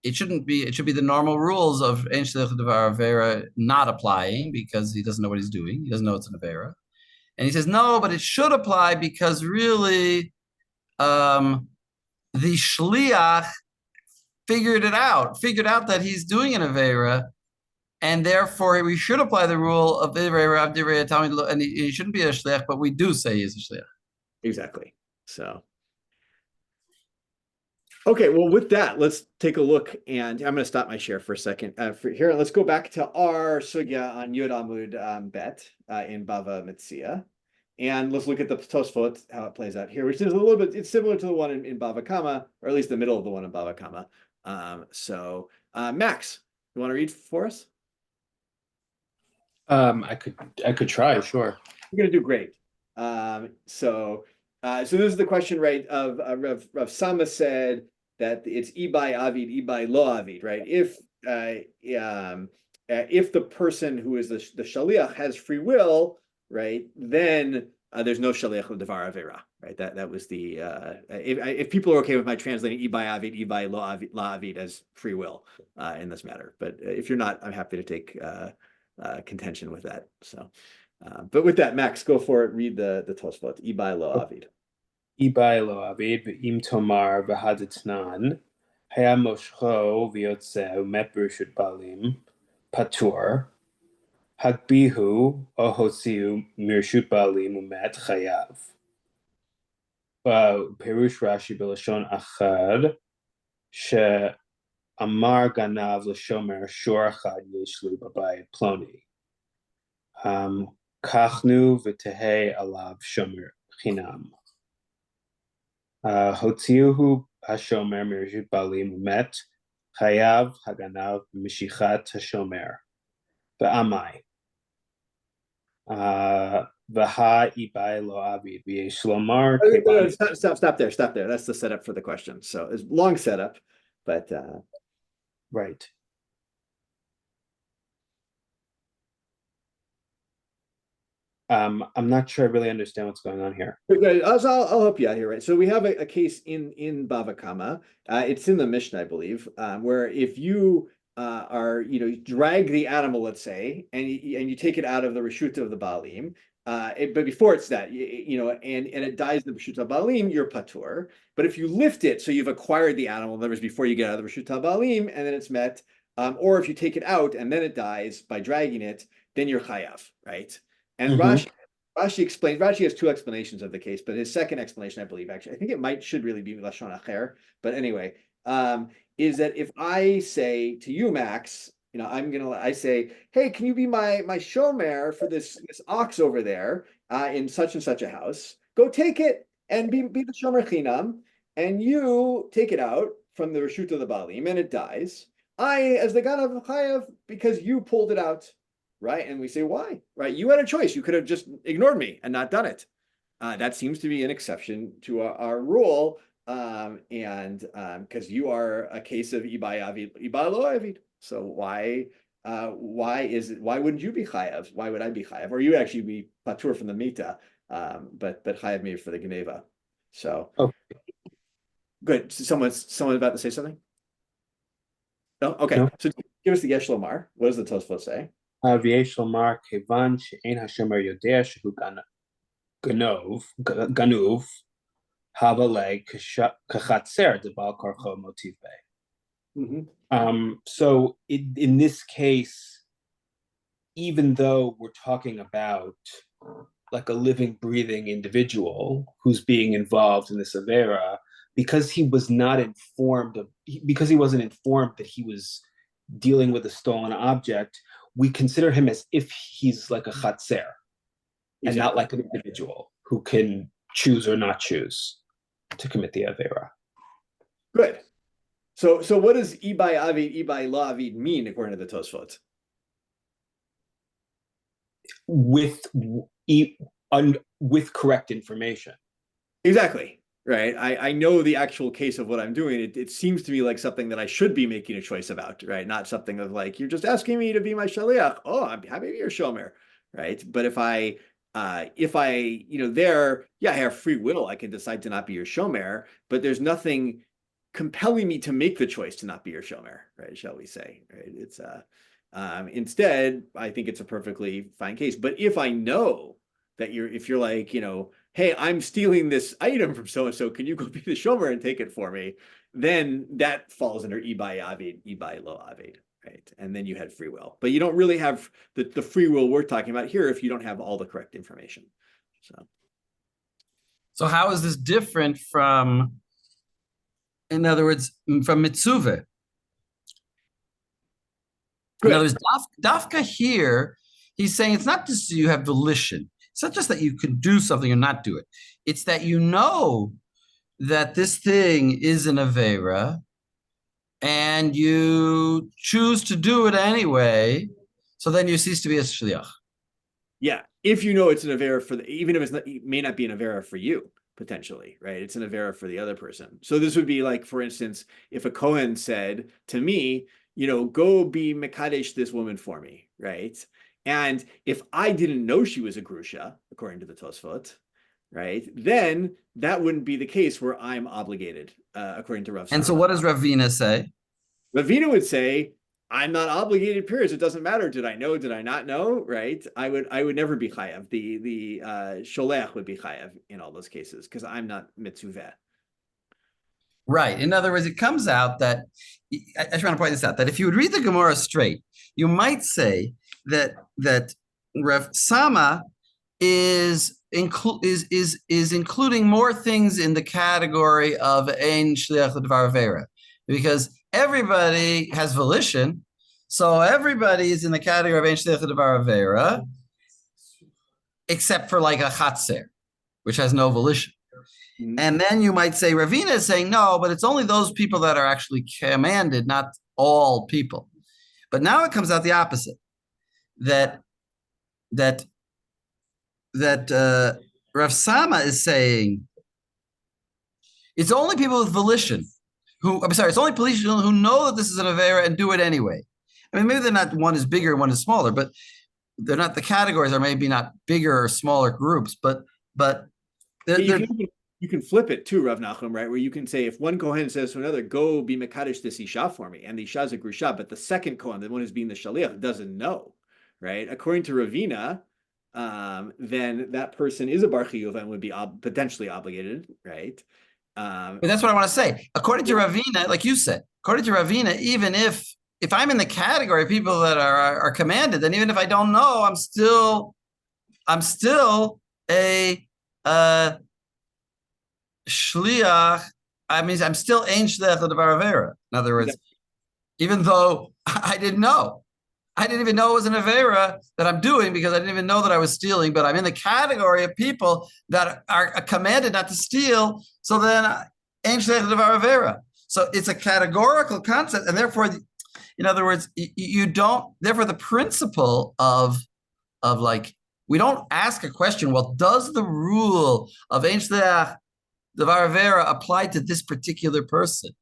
It should be the normal rules of ein shlichut devar avera not applying because he doesn't know what he's doing. He doesn't know it's an avera, and he says no, but it should apply because really, the shliach figured out that he's doing an avera, and therefore we should apply the rule of and he shouldn't be a shliach, but we do say he's a shliach. Exactly. So, okay, well, with that, let's take a look, and I'm going to stop my share for a second. Here, let's go back to our sugya on Yud Amud Bet in Bava Metzia. And let's look at the Tosfot, how it plays out here, which is a little bit, it's similar to the one in Bava Kama, or at least the middle of the one in Bava Kama. Max, you want to read for us? I could try, sure. You're going to do great. So this is the question, right, of Rav Sama said that it's Ibai Avid, Ibai Lo Avid, right? If the person who is the Shaliach has free will, right, then there's no shaliach l'davar avera, right? That was the if people are okay with my translating ibai avid, ibai la avid as free will in this matter, but if you're not, I'm happy to take contention with that. So, but with that, Max, go for it. Read the Tosfot. Ibai lo avid. Ibai lo avid v'im tomar v'hadetnan haya moshcho v'yotzeh met b'reshut balim patur. Hagbihu ohosiu mirshut balim umet chayav. Perush Rashi b'lashon achad she'amar ganav l'shomer shor achad yeshlu b'bayit ploni. Kachnu v'tehei alav shomer chinam. Hotiuhu hashomer mirshut balim umet chayav haganav mishichat hashomer. V'amai. Stop there. That's the setup for the question. So it's long setup, but right. I'm not sure I really understand what's going on here. I'll help you out here, right? So we have a case in Bava Kama. It's in the Mishnah, I believe, where if you drag the animal, let's say, and you take it out of the Reshut of the Baalim, but before it's that, and it dies in the Reshut of Baalim, you're patur. But if you lift it, so you've acquired the animal, in other words, before you get out of the Reshut of Baalim, and then it's met, or if you take it out and then it dies by dragging it, then you're chayav, right? And Rashi explains, Rashi has two explanations of the case, but his second explanation, I believe, actually, I think it should really be Lashon Acher, but anyway, is that if I say to you, Max, I say, hey, can you be my shomer for this ox over there in such and such a house? Go take it and be the shomer chinam, and you take it out from the reshut of the balim and it dies. I, as the ganav chayav, because you pulled it out, right? And we say, why? Right? You had a choice. You could have just ignored me and not done it. That seems to be an exception to our rule. And because you are a case of ibai avid, ibai lo avid. So why wouldn't you be chayav? Why would I be chayav? Or you actually be patur from the mita? but chayav maybe for the geneva. So Okay. good. Someone about to say something? No. Okay. No. So give us the Yesh Lomar. What does the Tosfot say? ויש לומר כיוון שאין השומר יודע שהוא גנוב, הווה ליה כחצר דבעל כורחו מוטיב בה. So in this case, even though we're talking about like a living, breathing individual who's being involved in this avera, because he wasn't informed that he was dealing with a stolen object, we consider him as if he's like a chatzer, and not like an individual who can choose or not choose to commit the avera. Good. So what does ibai avid, ibai lo avid mean according to the Tosfot? With correct information. Exactly. Right. I know the actual case of what I'm doing. It seems to me like something that I should be making a choice about, right? Not something of like, you're just asking me to be my shaliach. Oh, I'm happy to be your shomer. Right. But if I, I have free will, I can decide to not be your shomer, but there's nothing compelling me to make the choice to not be your shomer, right? Shall we say, right? It's, instead, I think it's a perfectly fine case. But if I know that if you're like, hey, I'm stealing this item from so-and-so, can you go be the shomer and take it for me? Then that falls under ibai avid, ibai lo avid, right? And then you had free will. But you don't really have the free will we're talking about here if you don't have all the correct information. So how is this different from, in other words, from mitzuvah? In other words, dafka here, he's saying it's not just you have volition. It's not just that you can do something or not do it. It's that you know that this thing is an avera and you choose to do it anyway, so then you cease to be a shliach. Yeah, if you know it's an avera even if it may not be an avera for you, potentially, right? It's an avera for the other person. So this would be like, for instance, if a Kohen said to me, go be Mekadesh this woman for me, right? And if I didn't know she was a grusha, according to the Tosfot, right, then that wouldn't be the case where I'm obligated, according to Rav. And so what does Ravina say? Ravina would say, I'm not obligated, period. It doesn't matter. Did I know? Did I not know? Right? I would never be chayav. The sholeach would be chayav in all those cases because I'm not mitzuveh. Right. In other words, it comes out that, I just want to point this out, that if you would read the Gemara straight, you might say that Rav Sama is including more things in the category of ein shliach l'dvar avera, because everybody has volition, so everybody is in the category of ein shliach l'dvar avera, except for like a chatzer, which has no volition. And then you might say Ravina is saying no, but it's only those people that are actually commanded, not all people. But now it comes out the opposite. That Rav Sama is saying it's only people with volition it's only people who know that this is an avera and do it anyway. I mean, maybe they're not, one is bigger, one is smaller, but they're not, the categories are maybe not bigger or smaller groups, but you can flip it too, Rav Nachum, right? Where you can say, if one Kohen says to another, go be Mekadesh this Isha for me, and the Isha is a Grusha, but the second Kohen, the one who's being the Shaliach, doesn't know, right? According to Ravina, then that person is a Bar Chiyuv and would be potentially obligated, right? But that's what I want to say. According to Ravina, like you said, according to Ravina, even if I'm in the category of people that are commanded, then even if I don't know, I'm still a shliach. I mean, I'm still ein shliach l'dvar avera. In other words, even though I didn't know, I didn't even know it was an avera that I'm doing because I didn't even know that I was stealing. But I'm in the category of people that are commanded not to steal. So then, ein shliach l'dvar avera. So it's a categorical concept, and therefore, in other words, you don't. Therefore, the principle of like, we don't ask a question. Well, does the rule of ein shliach l'dvar avera apply to this particular person?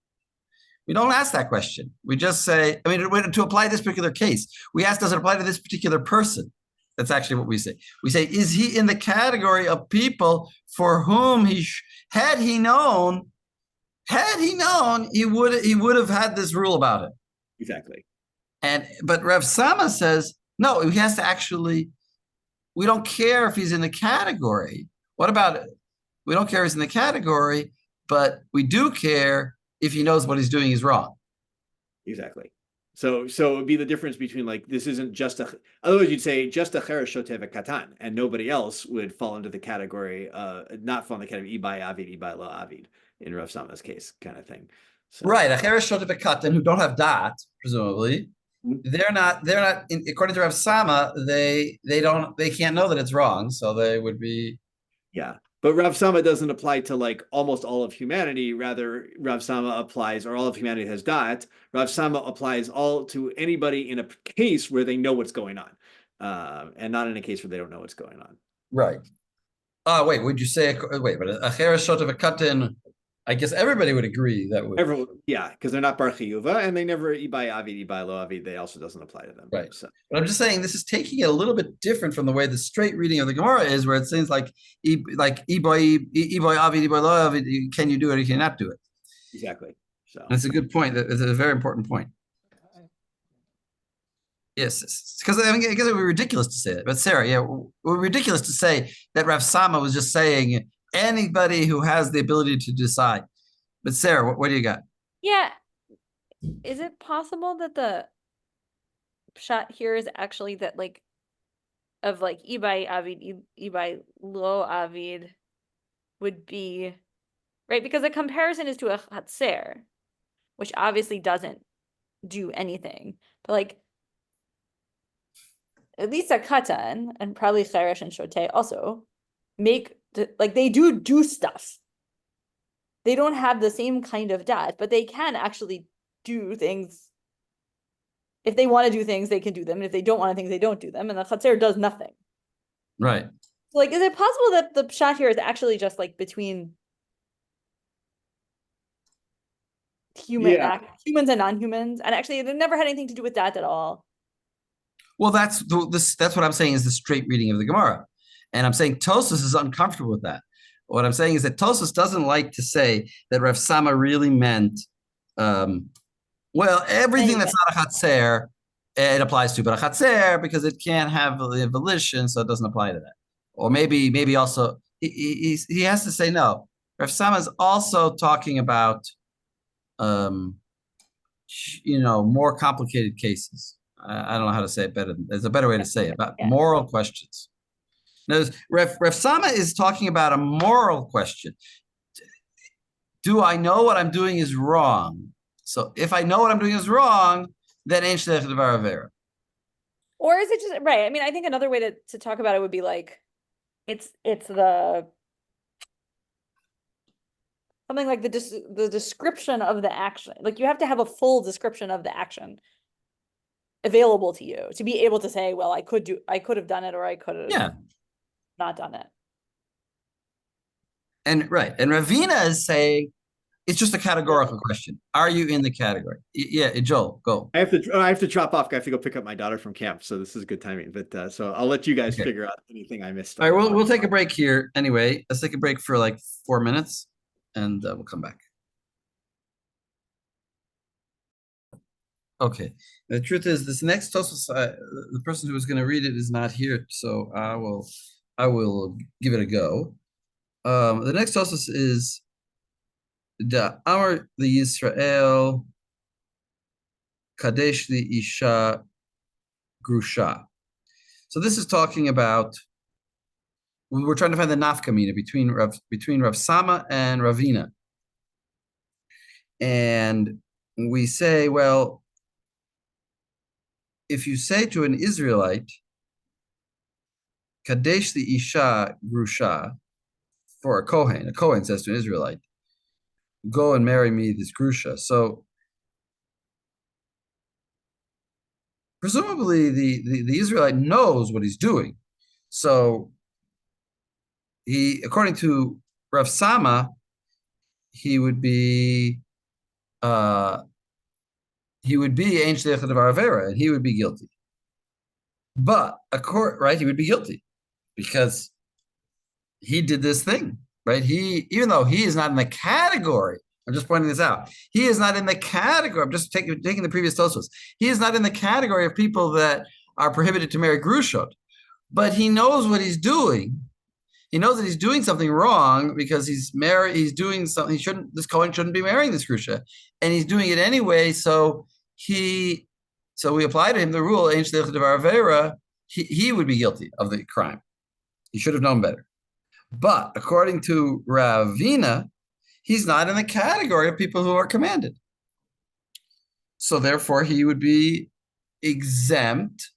We don't ask that question. We just say, to apply this particular case, we ask, does it apply to this particular person? That's actually what we say. We say, is he in the category of people for whom had he known, he would have had this rule about it. Exactly. But Rav Sama says, no, he has to actually, we don't care if he's in the category. What about it? We don't care if he's in the category, but we do care if he knows what he's doing is wrong. Exactly. So it would be the difference between like, this isn't just otherwise you'd say just a cheresh shotev katan, and nobody else would fall into the category, not fall in the category ibai avid, ibai lo avid in Rav Sama's case, kind of thing. So. Right. A cheresh shotev katan who don't have dat, presumably, they're not according to Rav Sama, they can't know that it's wrong. So they would be. Yeah. But Rav Sama doesn't apply to like almost all of humanity. Rather, Rav Sama applies, or all of humanity has dat. Rav Sama applies all to anybody in a case where they know what's going on, and not in a case where they don't know what's going on. Right. Wait, would you say, but a cheresh shotev katan, I guess everybody would agree that would. Everyone, yeah, because they're not bar chiyuva, and they never ibai avid, ibai lo avid. They also doesn't apply to them. Right. So. But I'm just saying this is taking it a little bit different from the way the straight reading of the Gemara is, where it seems like ibai avid, ibai lo avid. Can you do it or can you not do it? Exactly. So that's a good point. It's a very important point. Yes, because I guess it would be ridiculous to say it. But Sarah, yeah, it would be ridiculous to say that Rav Sama was just saying anybody who has the ability to decide. But Sarah, what do you got? Yeah. Is it possible that the shot here is actually that like of like ibai avid, ibai lo avid would be right? Because the comparison is to a chatzer, which obviously doesn't do anything. But like at least a katan and probably cheresh and shoteh also make like they do stuff. They don't have the same kind of dat, but they can actually do things. If they want to do things, they can do them. And if they don't want to things, they don't do them. And the chatzer does nothing. Right. So like, is it possible that the shot here is actually just like between humans and non-humans? And actually, it never had anything to do with dat at all. Well, that's what I'm saying is the straight reading of the Gemara. And I'm saying Tosfos is uncomfortable with that. What I'm saying is that Tosfos doesn't like to say that Rav Sama really meant, everything that's not a chatzer, it applies to, but a chatzer, because it can't have the volition, so it doesn't apply to that. Or maybe also, he has to say no. Rav Sama is also talking about, more complicated cases. I don't know how to say it better. There's a better way to say it, about moral questions. Now, Rav Sama is talking about a moral question. Do I know what I'm doing is wrong? So if I know what I'm doing is wrong, then ain't shleich devar avera. Or is it just right? I mean, I think another way to talk about it would be like, it's the something like the description of the action. Like you have to have a full description of the action available to you to be able to say, well, I could have done it, or I could have not done it. And Ravina is saying it's just a categorical question. Are you in the category? Yeah, Joel, go. I have to drop off. I have to go pick up my daughter from camp, so this is good timing. But so I'll let you guys figure out anything I missed. All right, we'll take a break here anyway. Let's take a break for like 4 minutes, and we'll come back. Okay. The truth is, this next Tosfos, the person who was going to read it is not here, so I will give it a go. The next Tosfos is the Amar the Yisrael Kadesh the Isha Grusha. So this is talking about, we're trying to find the nafkamina between Rav Sama and Ravina. And we say, well, if you say to an Israelite, Kadesh the Isha Grusha, for a Kohen says to an Israelite, go and marry me this Grusha. So presumably the Israelite knows what he's doing. So according to Rav Sama, he would be Ein Shleich Devar Avera, and he would be guilty. But a court, right? He would be guilty because he did this thing, right? Even though he is not in the category, I'm just pointing this out. He is not in the category. I'm just taking the previous Tosfos. He is not in the category of people that are prohibited to marry Grushot, but he knows what he's doing. He knows that he's doing something wrong because he's doing something. This Kohen shouldn't be marrying this Grusha, and he's doing it anyway. So we apply to him the rule, he would be guilty of the crime. He should have known better. But according to Ravina, he's not in the category of people who are commanded. So therefore, he would be exempt.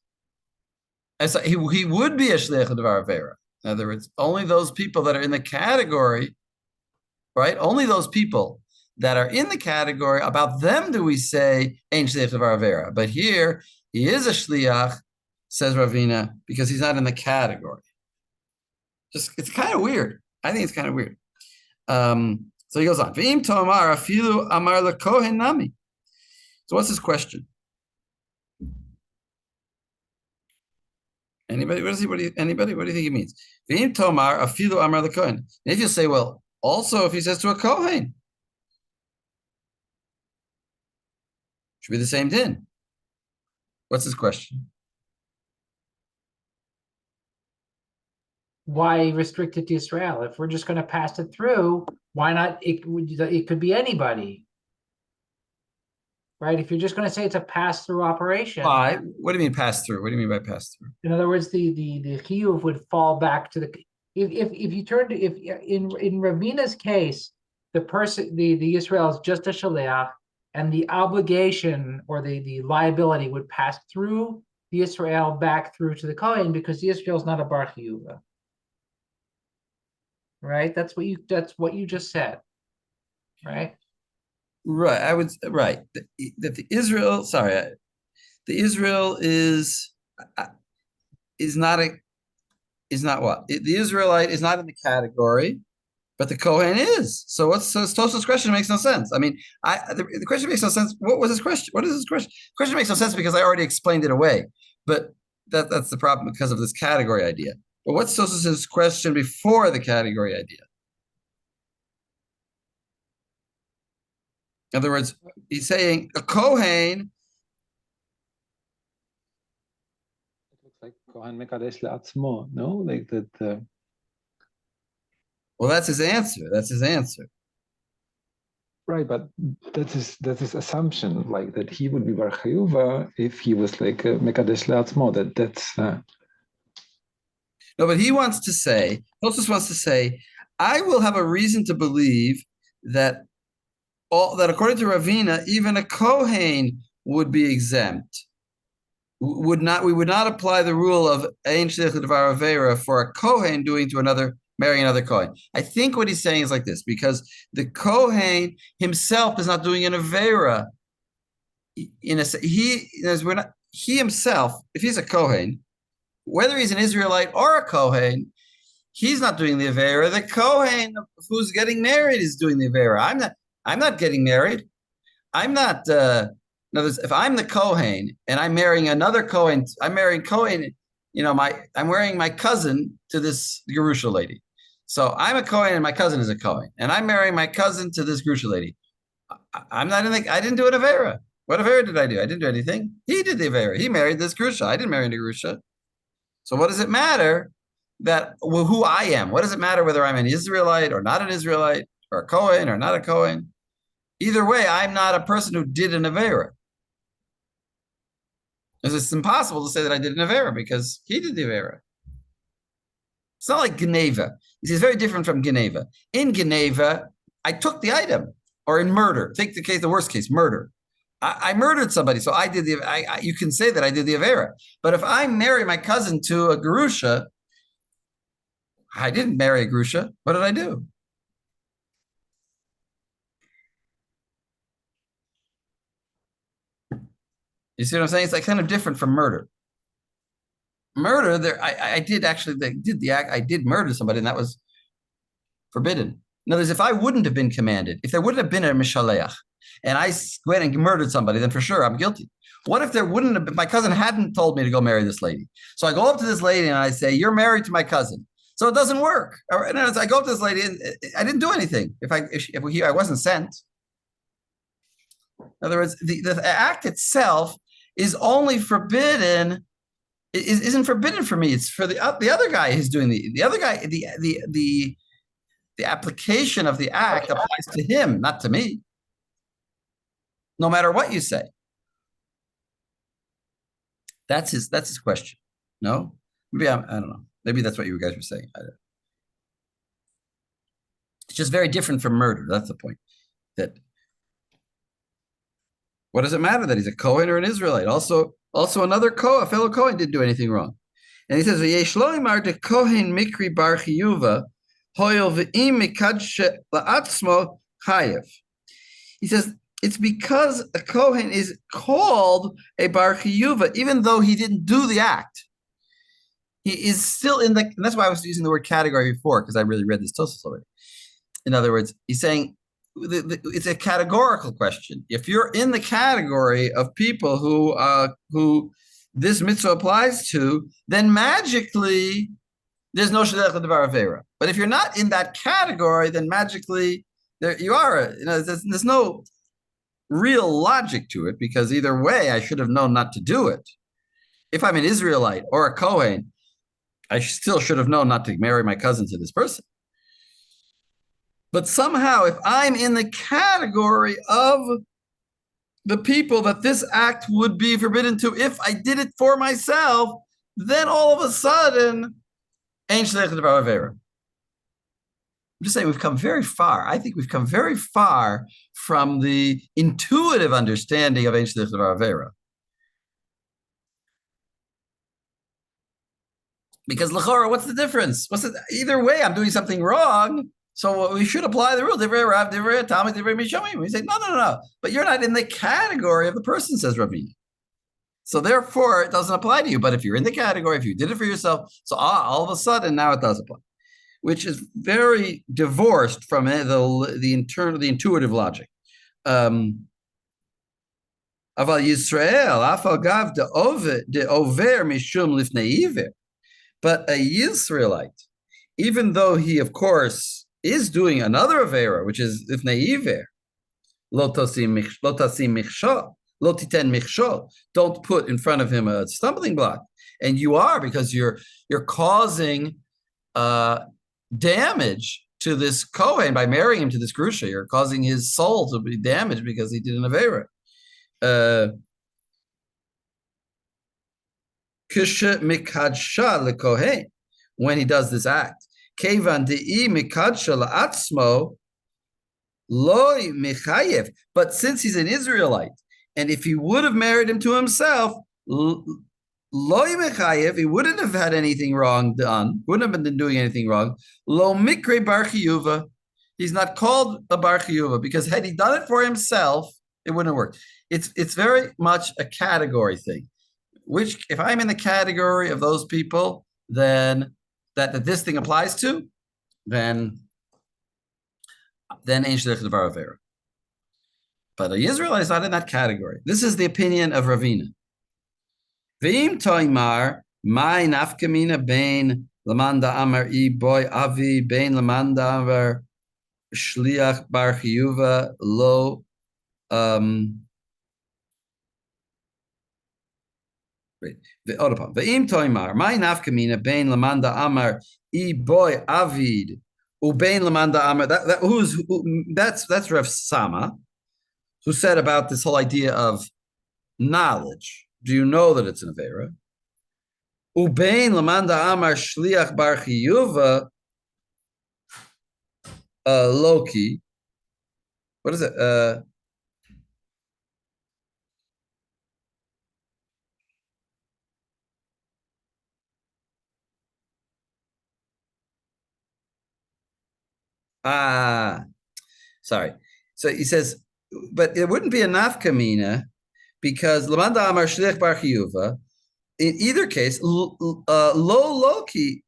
So he would be a shliach d'var avera. In other words, only those people that are in the category, right? Only those people that are in the category, about them do we say ein shliach d'var avera. But here, he is a shliach, says Ravina, because he's not in the category. It's kind of weird. I think it's kind of weird. So he goes on. V'im tomar afilu amar lekohen nami. So what's his question? Anybody? What do you think he means? V'im tomar afilu amar lekohen. And if you say, well, also if he says to a kohen, should be the same din. What's his question? Why restrict it to Israel? If we're just going to pass it through, why not? It could be anybody, right? If you're just going to say it's a pass-through operation. Why? What do you mean pass through? What do you mean by pass through? In other words, the chiyuv would fall back to the. If you turn to in Ravina's case, the person the Israel is just a shaliach, and the obligation or the liability would pass through the Israel back through to the Kohen because the Israel is not a bar chiyuva. Right, that's what you just said, right? Right, that the Israel. Sorry, the Israel is not what the Israelite is not in the category, but the Kohen is. So Tosfos' question makes no sense. I mean, the question makes no sense. What was his question? What is his question? The question makes no sense because I already explained it away. But that's the problem because of this category idea. But what's Tosfos' question before the category idea? In other words, he's saying a Kohen. It looks like Kohen Mekadesh le'atzmo, no? Like that. Well, that's his answer. Right, but that's his assumption, like that he would be bar chayuva if he was like Mekadesh le'atzmo. That's. No, but he wants to say, Tosfos wants to say, I will have a reason to believe that according to Ravina, even a Kohen would be exempt. We would not apply the rule of ein shliach d'var avera for a Kohen marrying another Kohen. I think what he's saying is like this, because the Kohen himself is not doing an avera. He himself, if he's a Kohen, whether he's an Israelite or a Kohen, he's not doing the Avera. The Kohen who's getting married is doing the Avera. I'm not getting married. I'm not, in other words, if I'm the Kohen and I'm marrying another Kohen, I'm marrying Kohen, I'm marrying my cousin to this Gerusha lady. So I'm a Kohen and my cousin is a Kohen. And I'm marrying my cousin to this Gerusha lady. I didn't do an Avera. What Avera did I do? I didn't do anything. He did the Avera. He married this Gerusha. I didn't marry the Gerusha. So what does it matter who I am? What does it matter whether I'm an Israelite or not an Israelite, or a Kohen or not a Kohen? Either way, I'm not a person who did an Avera. It's impossible to say that I did an Avera because he did the Avera. It's not like Geneva. It's very different from Geneva. In Geneva, I took the item, or in murder. Take the worst case, murder. I murdered somebody, so I did you can say that I did the Avera. But if I marry my cousin to a Gerusha, I didn't marry a Gerusha. What did I do? You see what I'm saying? It's like kind of different from murder. Murder, I did murder somebody, and that was forbidden. In other words, if I wouldn't have been commanded, if there wouldn't have been a Mishaleach, and I went and murdered somebody, then for sure I'm guilty. What if there wouldn't have been, my cousin hadn't told me to go marry this lady? So I go up to this lady and I say, "You're married to my cousin." So it doesn't work. And I go up to this lady and I didn't do anything. If I wasn't sent. In other words, the act itself is only forbidden. Isn't forbidden for me. It's for the other guy who's doing the other guy. The application of the act applies to him, not to me. No matter what you say. That's his question. No, maybe I don't know. Maybe that's what you guys were saying. It's just very different from murder. That's the point. That what does it matter that he's a Kohen or an Israelite? Also another a fellow Kohen didn't do anything wrong. And he says, "V'yesh lo imar de Kohen mikri bar chiyuva hoyel v'im mikadshe la'atzmo chayev." He says it's because a Kohen is called a bar chiyuva, even though he didn't do the act. He is still in the, and that's why I was using the word category before, because I really read this Tosfot already. In other words, he's saying it's a categorical question. If you're in the category of people who this mitzvah applies to, then magically there's no shidduch l'davar avera. But if you're not in that category, then magically there you are. There's no real logic to it, because either way, I should have known not to do it. If I'm an Israelite or a Kohen, I still should have known not to marry my cousin to this person. But somehow, if I'm in the category of the people that this act would be forbidden to, if I did it for myself, then all of a sudden, ein shleich l'davar avera. I'm just saying we've come very far. I think we've come very far from the intuitive understanding of ein shleich l'davar avera. Because l'chora, what's the difference? Either way, I'm doing something wrong. So we should apply the rule. Divrei Rav, Divrei Talmud, Divrei Mishomim. We say, no. But you're not in the category of the person, says Ravina. So therefore, it doesn't apply to you. But if you're in the category, if you did it for yourself, so all of a sudden, now it does apply. Which is very divorced from the intuitive logic. Aval Yisrael, afal gav de over mishum lifnei iver. But a Yisraelite, even though he, of course, is doing another avera, which is lifnei iver, lo tasim michshol, lo titen michshol. Don't put in front of him a stumbling block, and you are, because you're causing damage to this Kohen by marrying him to this Grusha. You're causing his soul to be damaged because he did an avera. Kisha mikadsha lekohen, when he does this act. Kevan dei mikadsha la'atzmo loy mechayev. But since he's an Israelite, and if he would have married him to himself, loy mechayev, he wouldn't have had anything wrong done, wouldn't have been doing anything wrong. Lo mikre bar chiyuva. He's not called a bar chiyuva, because had he done it for himself, it wouldn't have worked. It's very much a category thing. Which, if I'm in the category of those people, then that this thing applies to, then ein shleich l'davar avera. But a Israelite is not in that category. This is the opinion of Ravina. V'im toimar mai nafkamina bein lamanda amar I boy avi bein lamanda amar shliach bar chiyuva lo Ve'im toimar, my nafkamina bein lamanda amar I boy avid ubein lamanda amar. That's Rav Sama, who said about this whole idea of knowledge. Do you know that it's an avera? Ubein lamanda amar shliach bar chiyuva Loki. What is it? Sorry. So he says, but it wouldn't be a nafkamina, because lamanda amar shliach bar chiyuva. In either case, lo loki.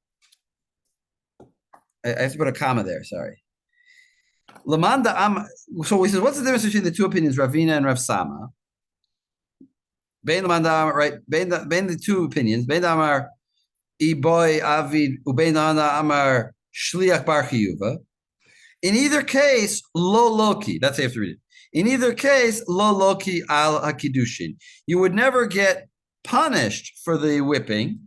I have to put a comma there. Sorry. Lamanda amar. So he says, what's the difference between the two opinions, Ravina and Rav Sama? Bein Mandam, right? Bein the two opinions. Bein Amar Iboy Avid Ubein Amar Shliach Bar Chiyuva. In either case, lo loki. That's how you have to read it. In either case, lo loki al hakidushin. You would never get punished for the whipping,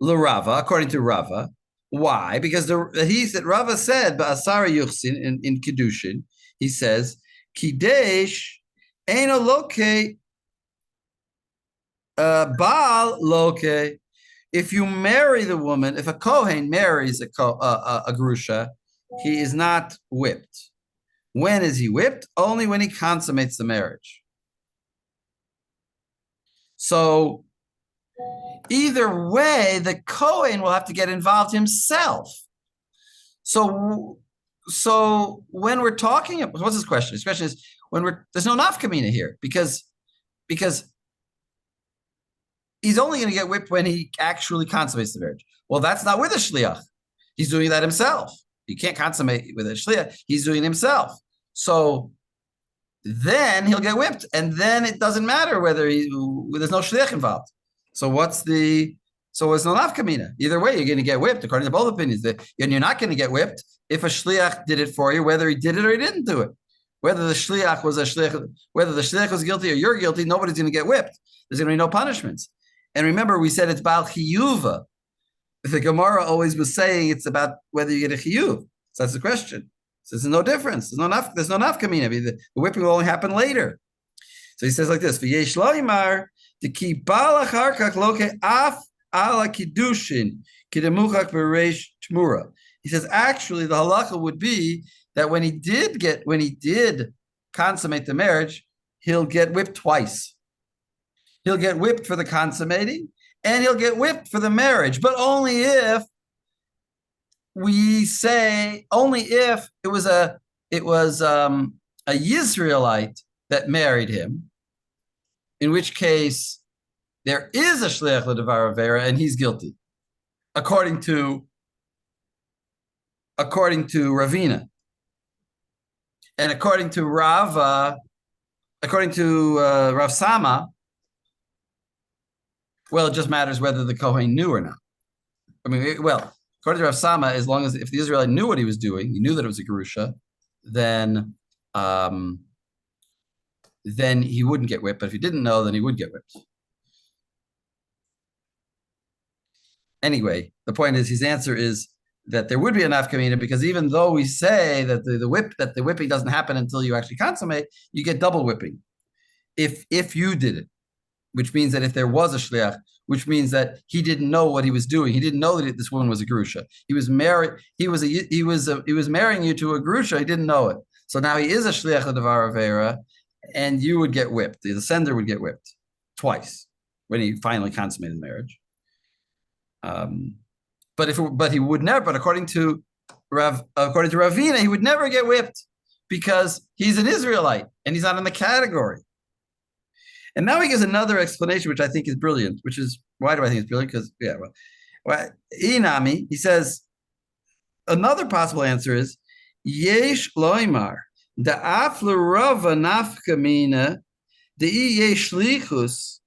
l'Rava, according to Rava. Why? Because Rava said, "Ba'asara yuchsin" in Kiddushin. He says, "Kidesh eno loke, baal loke." If you marry the woman, if a kohen marries a grusha, he is not whipped. When is he whipped? Only when he consummates the marriage. So either way, the Kohen will have to get involved himself. So when we're talking about, what's his question? His question is there's no nafkamina here because he's only going to get whipped when he actually consummates the marriage. Well, that's not with a shliach. He's doing that himself. He can't consummate with a shliach. He's doing it himself. So then he'll get whipped, and then it doesn't matter whether there's no shliach involved. So it's no nafkamina. Either way, you're going to get whipped according to both opinions. And you're not going to get whipped if a shliach did it for you, whether he did it or he didn't do it. Whether the shliach was guilty or you're guilty, nobody's going to get whipped. There's going to be no punishments. And remember, we said it's bal chiyuva. The Gemara always was saying it's about whether you get a chiyuv. So that's the question. So there's no difference. There's no nafkamina. The whipping will only happen later. So he says like this: V'yesh loimar ki bal achar kach loke af ala kiddushin kidemuchak b'reish tmura. He says actually the halacha would be that when he did consummate the marriage, he'll get whipped twice. He'll get whipped for the consummating, and he'll get whipped for the marriage, but only if it was a Yisraelite that married him, in which case there is a shliach l'davar avera and he's guilty, according to Ravina, and according to Rav Sama. Well, it just matters whether the Kohen knew or not. I mean, according to Rav Sama, as long as if the Israelite knew what he was doing, he knew that it was a gerusha, then he wouldn't get whipped. But if he didn't know, then he would get whipped. Anyway, the point is, his answer is that there would be an nafkamina because even though we say that the whipping doesn't happen until you actually consummate, you get double whipping if you did it. Which means that if there was a shliach, which means that he didn't know what he was doing. He didn't know that this woman was a grusha. He was married. He was marrying you to a grusha. He didn't know it. So now he is a shliach of devar avera, and you would get whipped. The sender would get whipped twice when he finally consummated the marriage. But he would never. But according to Ravina, he would never get whipped because he's an Israelite and he's not in the category. And now he gives another explanation, which I think is brilliant. Which is, why do I think it's brilliant? Because, Inami, he says, another possible answer is, Yesh loimar, da'af l'rava nafkamina, de'i shlichus,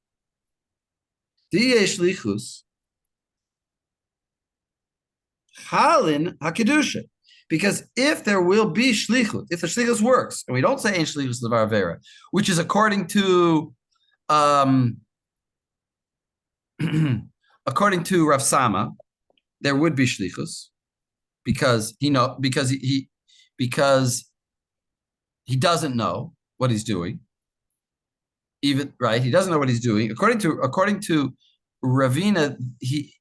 halin hakedusha. Because if there will be shlichut, if the shlichus works, and we don't say ein shlichus levar avera, which is according to Rav Sama, there would be shlichus because he doesn't know what he's doing. Even right, he doesn't know what he's doing. According to Ravina, he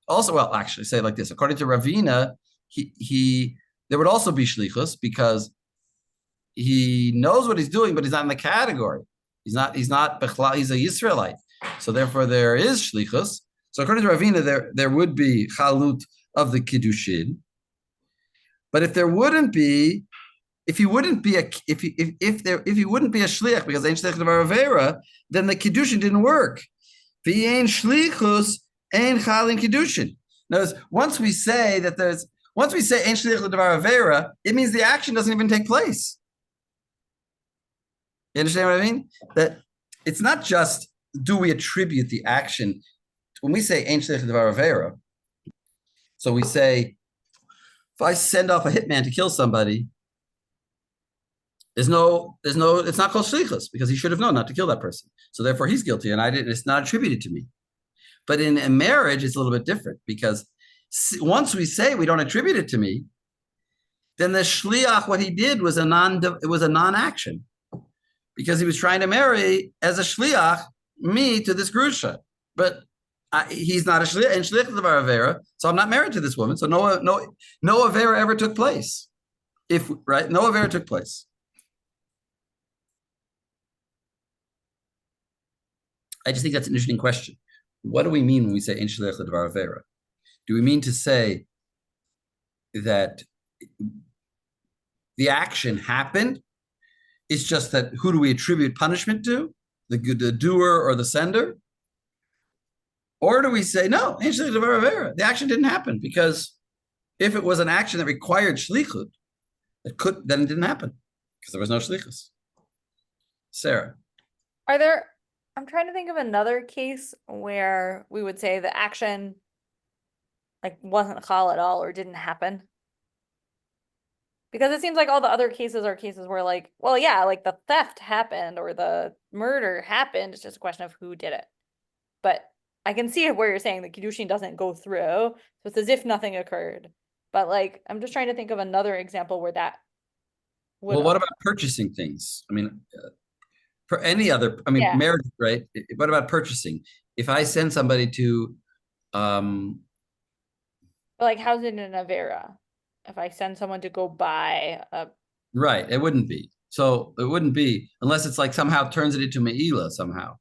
also say it like this. According to Ravina, he there would also be shlichus because he knows what he's doing, but he's not in the category. He's a Yisraelite. So therefore there is shlichus. So according to Ravina, there would be chalut of the kiddushin. But if he wouldn't be a shliach because ain't shliach devar avera, then the kiddushin didn't work. V'yein shlichus ein chalin kiddushin. Notice once we say ain't shliach devar avera, it means the action doesn't even take place. You understand what I mean? That it's not just do we attribute the action when we say Ein Shliach Devar Avera? So we say, if I send off a hitman to kill somebody, it's not called shlichus because he should have known not to kill that person. So therefore he's guilty and it's not attributed to me. But in a marriage, it's a little bit different because once we say we don't attribute it to me, then the shliach, what he did was a non-action because he was trying to marry as a shliach me to this grusha. But he's not a shliach, and shliach of avera, so I'm not married to this woman. So no avera ever took place. No avera took place. I just think that's an interesting question. What do we mean when we say ein shliach l'dvar avera? Do we mean to say that the action happened? It's just that who do we attribute punishment to? The doer or the sender? Or do we say, no, ein shliach l'dvar avera, the action didn't happen because if it was an action that required shlichut, then it didn't happen because there was no shlichus. Sarah. I'm trying to think of another case where we would say the action like wasn't chal at all or didn't happen. Because it seems like all the other cases are cases where like, well, yeah, like the theft happened or the murder happened. It's just a question of who did it. But I can see where you're saying the kiddushin doesn't go through. So it's as if nothing occurred. But like, I'm just trying to think of another example where that would. Well, what about purchasing things? I mean, for any other, marriage, right? What about purchasing? If I send somebody to, like, how's it in Avera? If I send someone to go buy a. Right, it wouldn't be. So it wouldn't be unless it's like somehow turns it into me'ila somehow.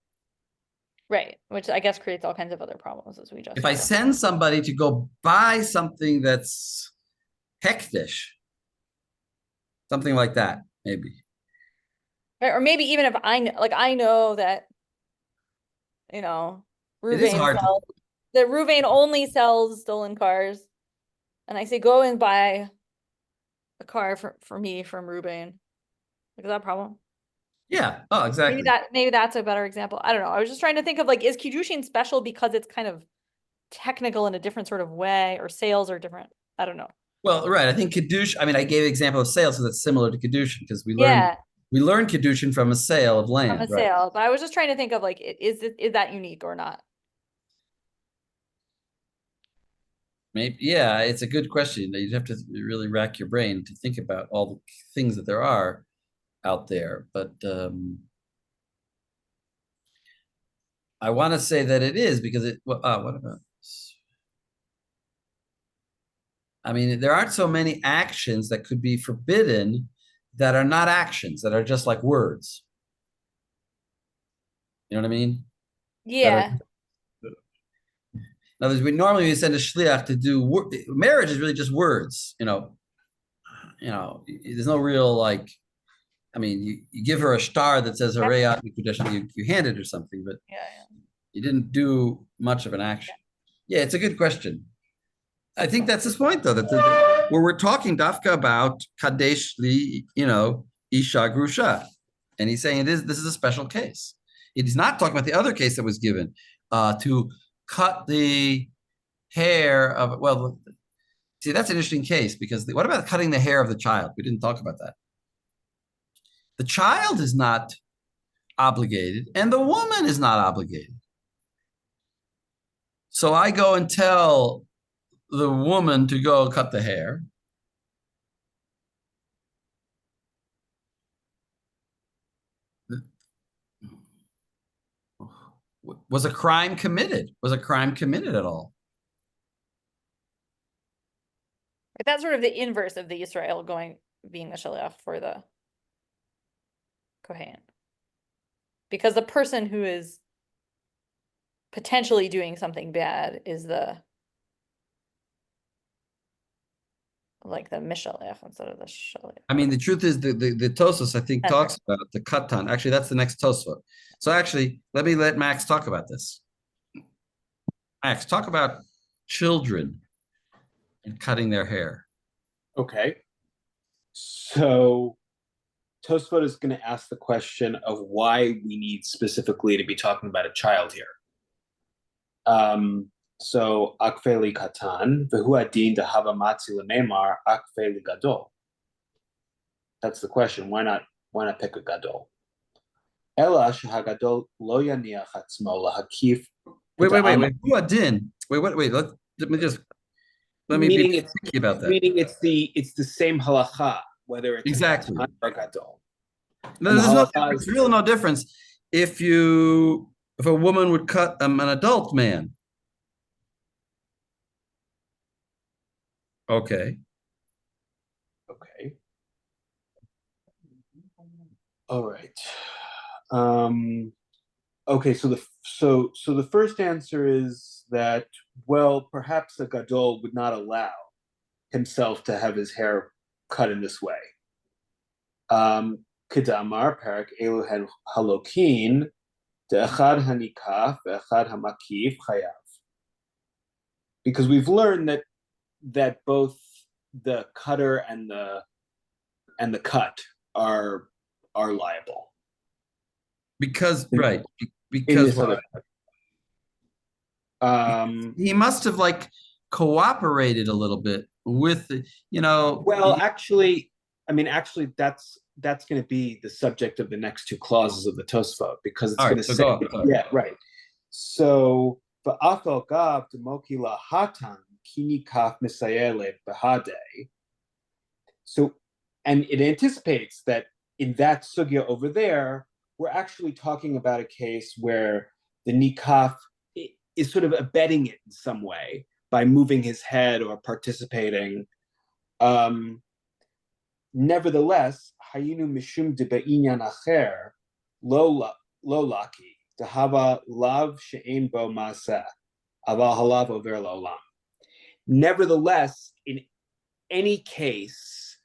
Right, which I guess creates all kinds of other problems as we just. If I send somebody to go buy something that's hektish, something like that, maybe. Or maybe even if I know that, Ruvain only sells stolen cars, and I say go and buy a car for me from Ruvain. Like, is that a problem? Yeah. Oh, exactly. Maybe that's a better example. I don't know. I was just trying to think of like, is kiddushin special because it's kind of technical in a different sort of way, or sales are different? I don't know. Well, right. I think kiddush. I gave an example of sales, so that's similar to kiddushin because we learned kiddushin from a sale of land. From a sale, but I was just trying to think of like, is that unique or not? Maybe, yeah, it's a good question. You'd have to really rack your brain to think about all the things that there are out there. But I want to say that it is because what about this? There aren't so many actions that could be forbidden that are not actions, that are just like words. You know what I mean? Yeah. In other words, we send a shliach to do marriage is really just words. There's no real you give her a star that says Harayat Mikudesha, you hand it or something, but you didn't do much of an action. Yeah, it's a good question. I think that's his point, though, that where we're talking dafka about kadesh li, isha grusha, and he's saying this is a special case. He's not talking about the other case that was given to cut the hair of. Well, see, that's an interesting case because what about cutting the hair of the child? We didn't talk about that. The child is not obligated, and the woman is not obligated. So I go and tell the woman to go cut the hair. Was a crime committed? Was a crime committed at all? That's sort of the inverse of the Israel being the shaliach for the Kohen. Because the person who is potentially doing something bad is the mishalech instead of the shaliach. The truth is the Tosfot, I think, talks about the katan. Actually, that's the next Tosfot. So actually, let Max talk about this. Max, talk about children and cutting their hair. Okay. So Tosfot is going to ask the question of why we need specifically to be talking about a child here. So akfeli katan v'hu adin dehava matzi l'neimar akfeli gadol. That's the question. Why not pick a gadol? Ela shehagadol lo yaniach atzmo lahakif. Wait. Who adin? Wait. Let me Meaning be it's picky about that. Meaning it's the same halacha, whether it's Exactly. a katan or gadol. No, there's really no difference if a woman would cut an adult man. Okay. All right. Okay, so the first answer is that, well, perhaps a gadol would not allow himself to have his hair cut in this way. Kedamar parak elu halokin de'echad hanikaf ve'echad hamakif chayav. Because we've learned that both the cutter and the cut are liable. Because what? He must have cooperated a little bit with Well, actually, that's going to be the subject of the next two clauses of the Tosfot, because it's going to say, yeah, right. So v'afal gav demoki lahatan kini kaf misayele behade. So, and it anticipates that in that sugya over there, we're actually talking about a case where the nikaf is sort of abetting it in some way by moving his head or participating. Nevertheless, hayinu mishum de be'inyan acher lo laki dehava lav she'en bo ma'aseh aval halav over lo'olam. Nevertheless, in any case,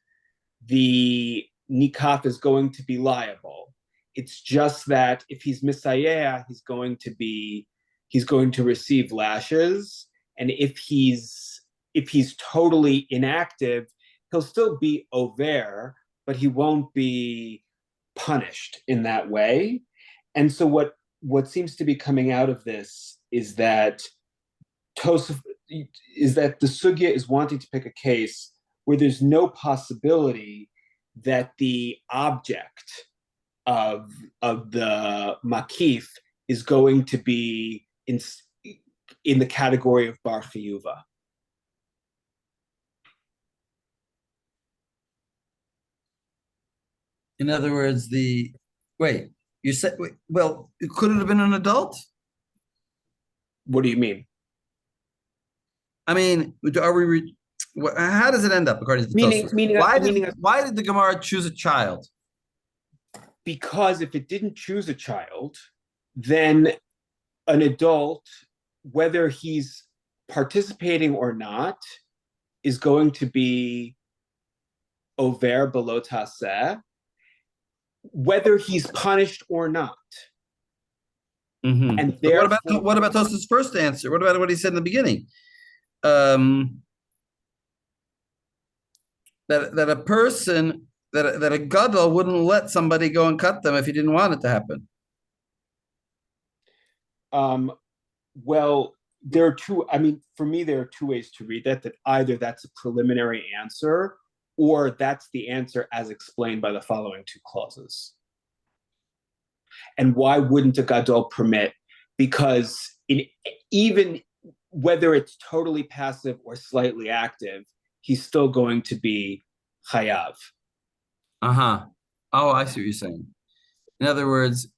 the nikaf is going to be liable. It's just that if he's misayeh, he's going to receive lashes, and if he's totally inactive, he'll still be over, but he won't be punished in that way. And so what seems to be coming out of this is that the sugya is wanting to pick a case where there's no possibility that the object of the makif is going to be in the category of bar chiyuva. In other words, you said, well, could it have been an adult? What do you mean? I mean, how does it end up according to Tosfot? Why did the Gemara choose a child? Because if it didn't choose a child, then an adult, whether he's participating or not, is going to be over below taseh, whether he's punished or not. Mm-hmm. And what about Tosfot's first answer? What about what he said in the beginning? That a person, that a gadol wouldn't let somebody go and cut them if he didn't want it to happen. Well, there are two. For me, there are two ways to read that either that's a preliminary answer, or that's the answer as explained by the following two clauses. And why wouldn't a gadol permit? Because even whether it's totally passive or slightly active, he's still going to be chayav. Oh, I see what you're saying. In other words,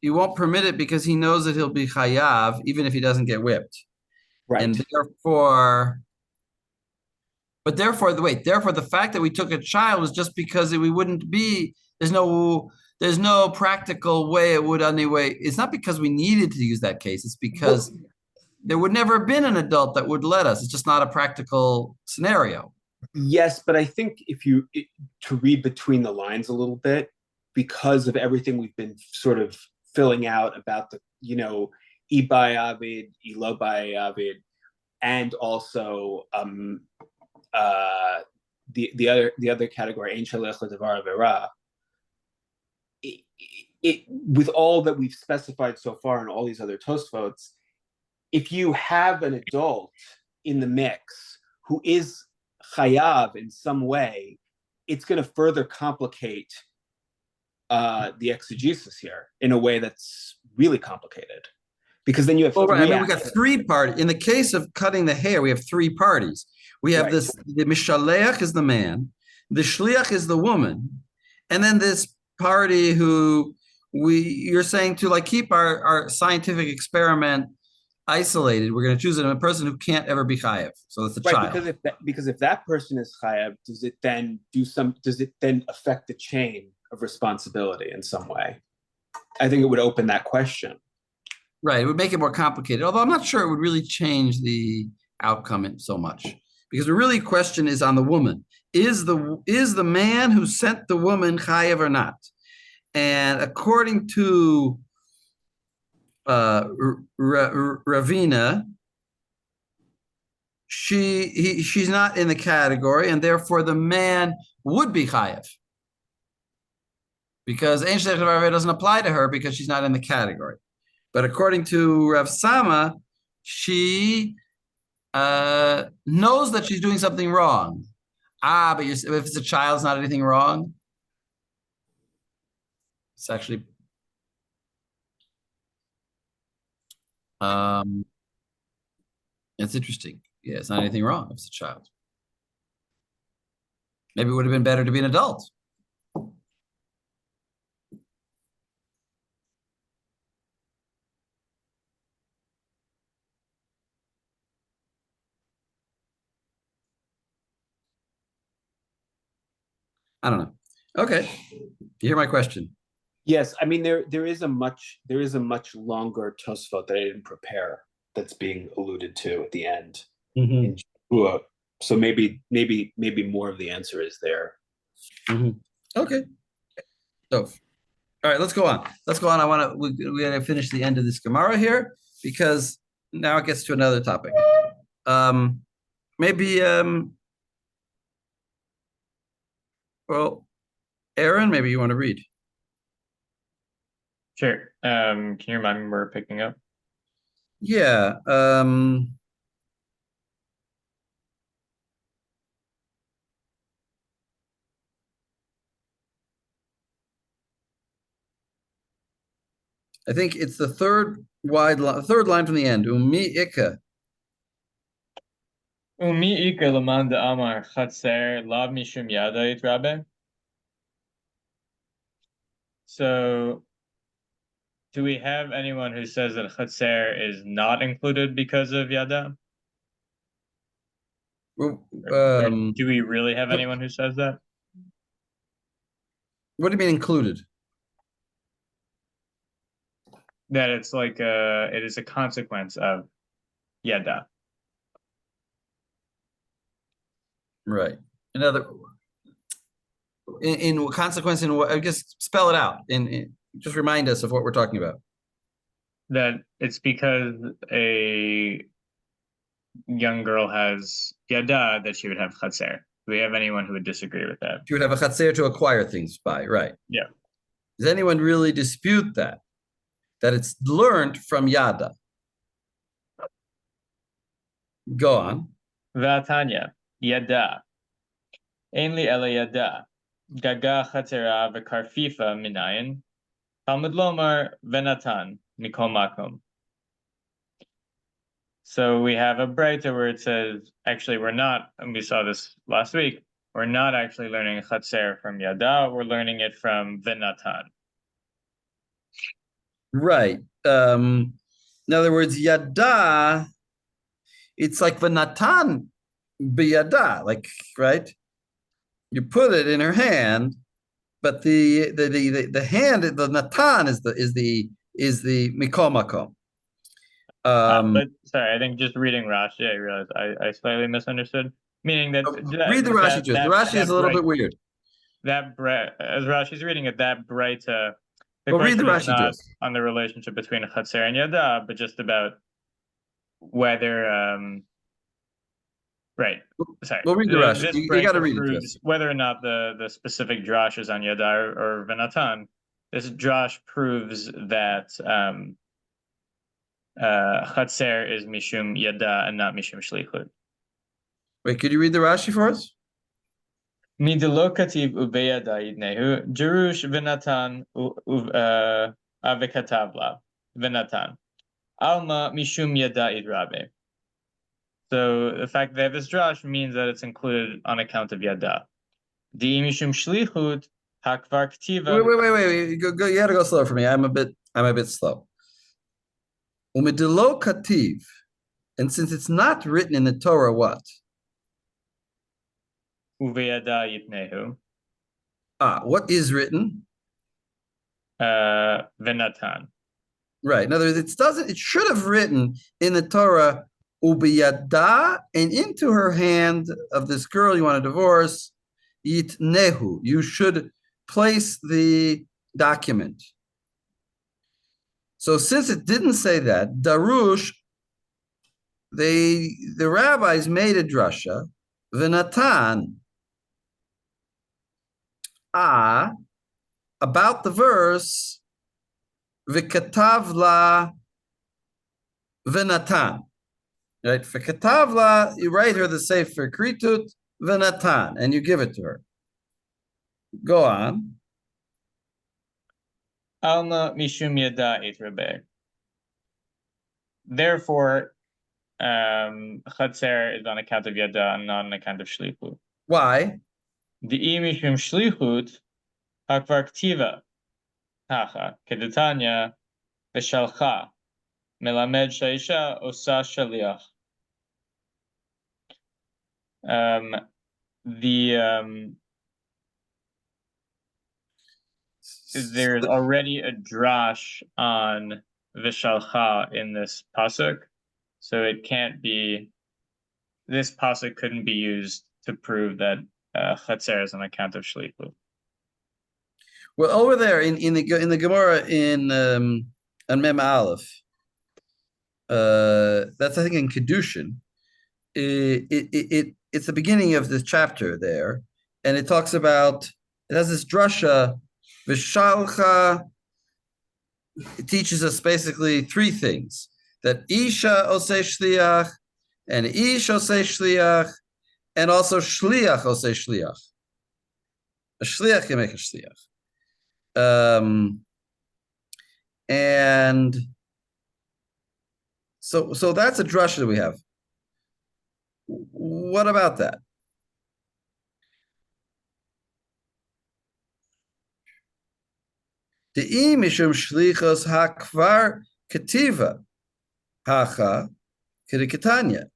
he won't permit it because he knows that he'll be chayav even if he doesn't get whipped. Right. And therefore the fact that we took a child was just because we wouldn't be, there's no practical way it would anyway. It's not because we needed to use that case. It's because there would never have been an adult that would let us. It's just not a practical scenario. Yes, but I think to read between the lines a little bit, because of everything we've been sort of filling out about the, Ibai Avid, Ilobai Avid, and also the other category, Ein Shalech L'Davar Avera, with all that we've specified so far and all these other Tosfots, if you have an adult in the mix who is chayav in some way, it's going to further complicate the exegesis here in a way that's really complicated. Because then you have right. I mean, we got three parties. In the case of cutting the hair, we have three parties. We have this, the Mishaleach is the man, the Shliach is the woman, and then this party who you're saying to like keep our scientific experiment isolated. We're going to choose a person who can't ever be chayav. So it's a child. Because if that person is chayav, does it then affect the chain of responsibility in some way? I think it would open that question. Right. It would make it more complicated, although I'm not sure it would really change the outcome so much. Because the really question is on the woman. Is the man who sent the woman chayav or not? And according to Ravina, she's not in the category, and therefore the man would be chayav. Because Ein Shlech Devar doesn't apply to her because she's not in the category. But according to Rav Sama, she knows that she's doing something wrong. But if it's a child, it's not anything wrong. It's actually it's interesting. Yeah, it's not anything wrong if it's a child. Maybe it would have been better to be an adult. I don't know. Okay, you hear my question? Yes, I mean there is a much longer Tosfot that I didn't prepare that's being alluded to at the end. In Shavuot. So maybe more of the answer is there. Okay. So, all right, let's go on. We gotta finish the end of this Gemara here because now it gets to another topic. Well, Aaron, maybe you want to read. Sure. Can you remind me where we're picking up? Yeah. I think it's the third line from the end. Umi Ika. Umi Ika Laman de Amar Chatzer Lav Mishum Yadait Rabbe. So, do we have anyone who says that Chatzer is not included because of Yada? Do we really have anyone who says that? What do you mean included? That it's like it is a consequence of Yada. Right. In consequence, in what? I guess spell it out and just remind us of what we're talking about. That it's because a young girl has Yada that she would have Chatzer. Do we have anyone who would disagree with that? She would have a Chatzer to acquire things by, right? Yeah. Does anyone really dispute that? That it's learned from Yada? Go on. V'atanya, Yada. Ein li ela Yada. Gaga Chatzera v'karfifa minayin. Talmud lomar v'natan mikol makom. So we have a Braita where it says, actually, we're not, and we saw this last week, we're not actually learning Chatzer from Yada, we're learning it from V'natan. Right. In other words, Yada, it's like V'natan b'Yada, like, right? You put it in her hand, but the hand, the Natan is the Mikol Makom. But sorry, I think just reading Rashi, I realized I slightly misunderstood. Meaning that read the Rashi to us. The Rashi is a little bit weird. As Rashi's reading it, that Braita. Read the Rashi to us. On the relationship between Chatzer and Yada, but just about whether right. Sorry. We'll read the Rashi. You got to read it to us. Whether or not the specific drash is on Yada or V'natan, this drash proves that Chatzer is Mishum Yada and not Mishum Shlichut. Wait, could you read the Rashi for us? Midelo kativ ubeyada yidnehu, Jerush v'natan avekatavla v'natan. Alma mishum yada idrabe. So the fact that this drash means that it's included on account of yada. Di mishum shlichut hakvar ktiva. Wait. Go. You gotta go slower for me. I'm a bit slow. Umidelo kativ, and since it's not written in the Torah, what? Uveyada yitnehu. What is written? V'natan. Right. In other words, it should have written in the Torah, ubiyada, and into her hand of this girl you want to divorce, yitnehu. You should place the document. So since it didn't say that, darush, the rabbis made a drasha, v'natan, about the verse, v'katav la v'natan. Right? V'katav la, you write her the sefer kritut v'natan, and you give it to her. Go on. Alma mishum yada itrabe. Therefore, Chatzer is on account of yada and not on account of shlichut. Why? The mishum shlichut hakvar ktiva hacha kedetanya v'shalcha melamed shaisha osa shaliach. There's already a drash on Vishalcha in this pasuk, so it can't be. This pasuk couldn't be used to prove that Chatzer is on account of shlichut. Well, over there in the Gemara in on Mem Aleph, that's I think in Kedushin. It's the beginning of this chapter there, and it talks about, it has this drasha, Vishalcha. It teaches us basically three things: that Isha osei shliach, and Ish osei shliach, and also shliach osei shliach. A shliach can make a shliach. And so that's a drasha that we have. What about that? The mishum shlichos hakvar ketiva hacha kedikatanya.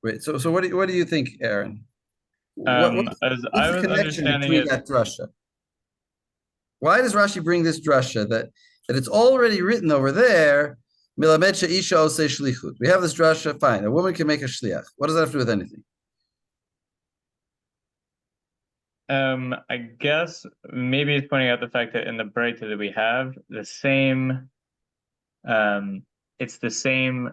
Wait, so what do you think, Aaron? What's the connection between that drasha? Why does Rashi bring this drasha that it's already written over there? Milamed she'isha osei shlichut. We have this drasha. Fine, a woman can make a shliach. What does that have to do with anything? I guess maybe it's pointing out the fact that in the Breita that we have the same. It's the same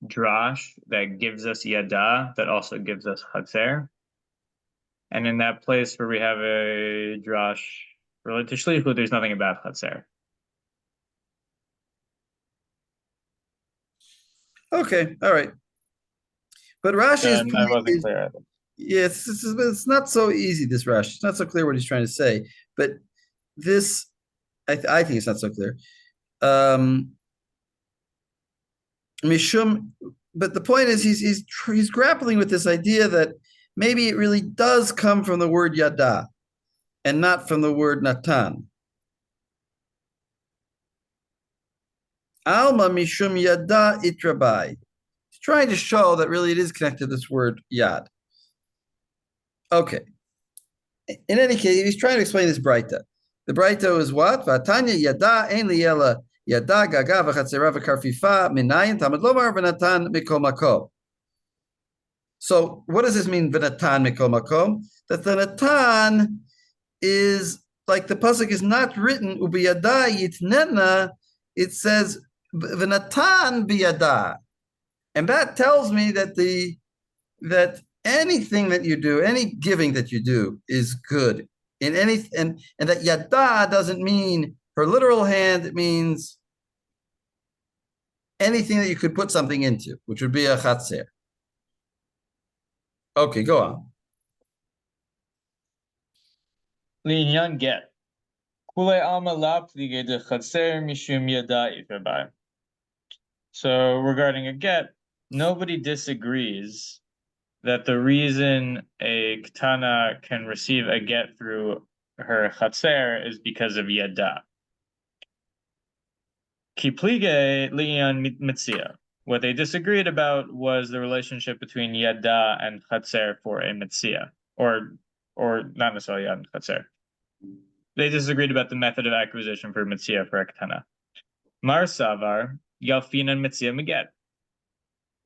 drash that gives us yada that also gives us chatzer, and in that place where we have a drash related to shlichut, there's nothing about chatzer. Okay, all right. But Rashi's I wasn't clear. Yes, it's not so easy, this Rashi. It's not so clear what he's trying to say. But this, I think it's not so clear. Mishum, but the point is he's grappling with this idea that maybe it really does come from the word yada and not from the word natan. Alma mishum yada itrabai. He's trying to show that really it is connected to this word yad. Okay. In any case, he's trying to explain this Breita. The Breita is what? Vatanya yada ein liyela yada gaga v'chatzera v'karfifa minayin tamad lomar v'natan mikol makom. So what does this mean, v'natan mikol makom? That the natan is, like the pasuk is not written, ubiyada yitnena, it says v'natan biyada. And that tells me that anything that you do, any giving that you do is good. And that yada doesn't mean her literal hand, it means anything that you could put something into, which would be a chatzer. Okay, go on. Linyan get. Kule alma lap de chatzer mishum yada itabai. So regarding a get, nobody disagrees that the reason a katana can receive a get through her chatzer is because of yada. Kiplige liyan metzia. What they disagreed about was the relationship between yada and chatzer for a metzia, or not necessarily yada and chatzer. They disagreed about the method of acquisition for metzia for a katana. Mar savar yalfinan metzia meget.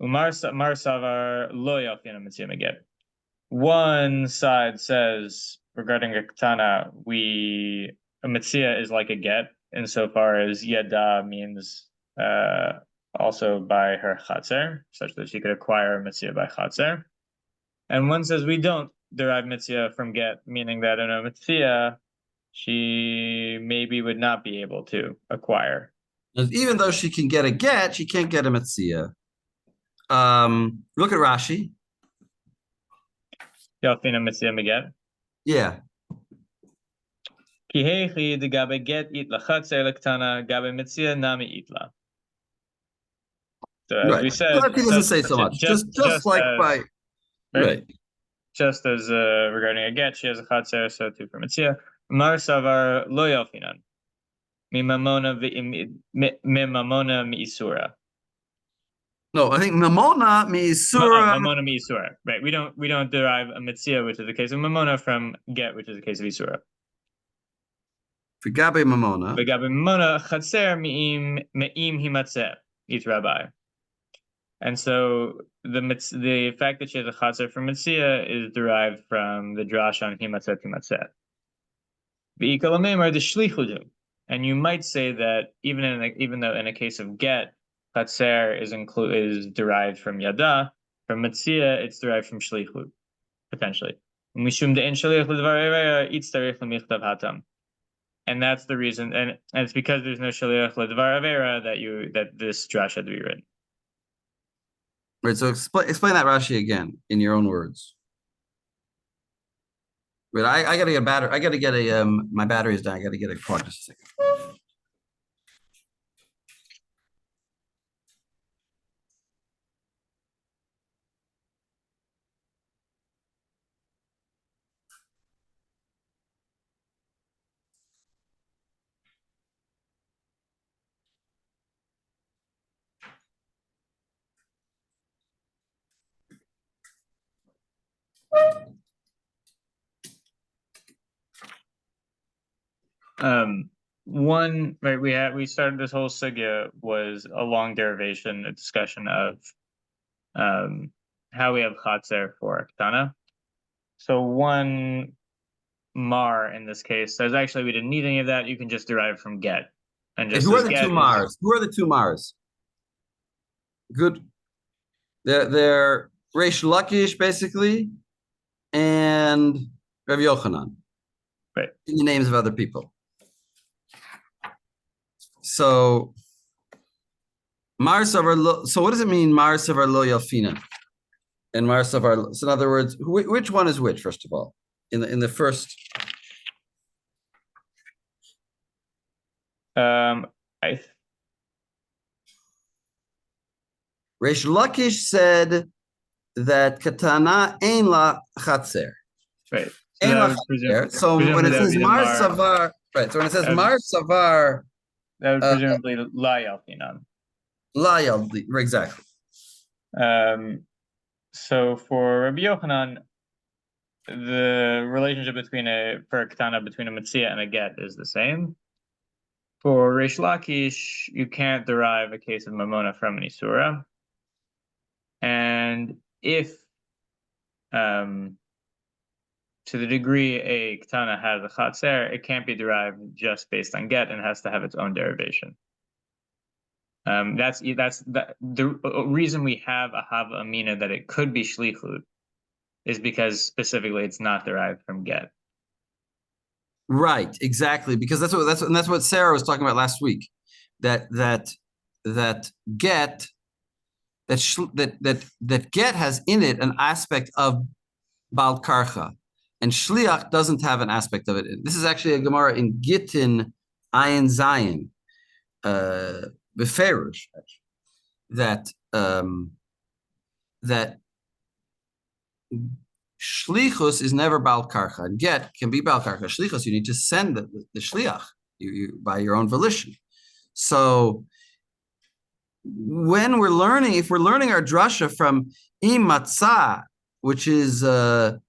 Mar savar lo yalfinan metzia meget. One side says regarding a katana, a metzia is like a get insofar as yada means also by her chatzer, such that she could acquire a metzia by chatzer. And one says we don't derive metzia from get, meaning that in a metzia, she maybe would not be able to acquire. Even though she can get a get, she can't get a metzia. Look at Rashi. Yalfina metzia meget. Yeah. Kihechi de gabe get itla chatzer lektana gabe metzia nami itla. So as Right. we said, But he doesn't say so much. Just like as, by right. Just as regarding a get, she has a chatzer, so too for metzia. Mar savar lo yalfinan. Mimamona miisura. No, I think mamona meisura. Mamona miisura. Right. We don't derive a metzia, which is the case of mamona, from get, which is the case of isura. Figabe mamona. Figabe mamona chatzer meim himatzeh it rabbi. And so the fact that she has a chatzer for metzia is derived from the drash on himatzeh himatzeh. V'ikalameimar the shlichudu. And you might say that even though in a case of get, chatzer is derived from yada, from metzia it's derived from shlichut, potentially. And that's the reason, and it's because there's no shaliach ledvar avera that this drash had to be written. Right. So explain that Rashi again in your own words. But I gotta get a battery. I gotta get a my battery's down. I gotta get a cord. Just a second. We started this whole sugya was a long derivation, a discussion of how we have chatzer for katana. So one mar in this case says actually we didn't need any of that. You can just derive from get. And just who are the two mars? Who are the two mars? Good. They're Reish Lakish basically, and Rav Yochanan. Right. In the names of other people. So Mar Savar. So what does it mean Mar Savar Lo Yalfina? And Mar Savar. So in other words, which one is which? First of all, in the first. Reish Lakish said that katana ein la chatzer. Right. Ein la chatzer. So when it says Mar Savar, right. So when it says Mar Savar, that would presumably la yalfinan. La yaldi, exactly. So for Rabbi Yochanan, the relationship for a katana between a metzia and a get is the same. For Reish Lakish, you can't derive a case of mamona from an isura. And if, to the degree a katana has a chatzer, it can't be derived just based on get and has to have its own derivation. That's the reason we have a hava amina that it could be shlichut is because specifically it's not derived from get. Right, exactly, because that's what Sarah was talking about last week. That get that get has in it an aspect of Bal Karcha, and Shliach doesn't have an aspect of it. This is actually a Gemara in Gittin Ayin Zayin, Beferush, that Shlichus is never Bal Karcha, and get can be Bal Karcha. Shlichus, you need to send the Shliach you by your own volition. So when we're learning, if we're learning our drasha from Imatzah, which is that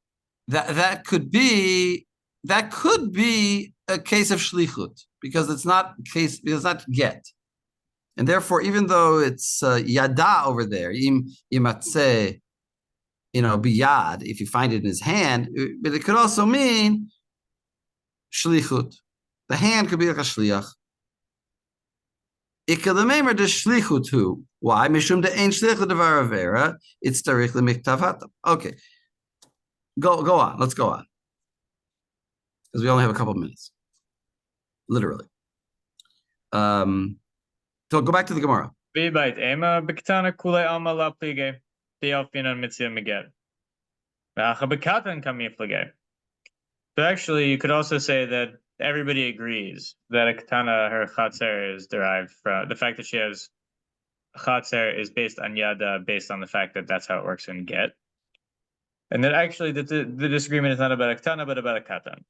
could be a case of shlichut because it's not get, and therefore even though it's yada over there, imatzeh, biyad, if you find it in his hand, but it could also mean shlichut. The hand could be like a shliach. Ikalamemer de shlichut hu. Why? Mishum de ein shlichut devar avera. It's tarich lemiktav hatam. Okay. Go on. Let's go on. Because we only have a couple of minutes. Literally. So go back to the Gemara. V'bait ema b'ktana kulei alma la plige. Thealfinan Metzia meget. V'acha b'katan kam yiflige. So actually, you could also say that everybody agrees that a katana, her chatzer, is derived from the fact that she has chatzer is based on yada, based on the fact that that's how it works in get. And that actually the disagreement is not about a katana, but about a katan.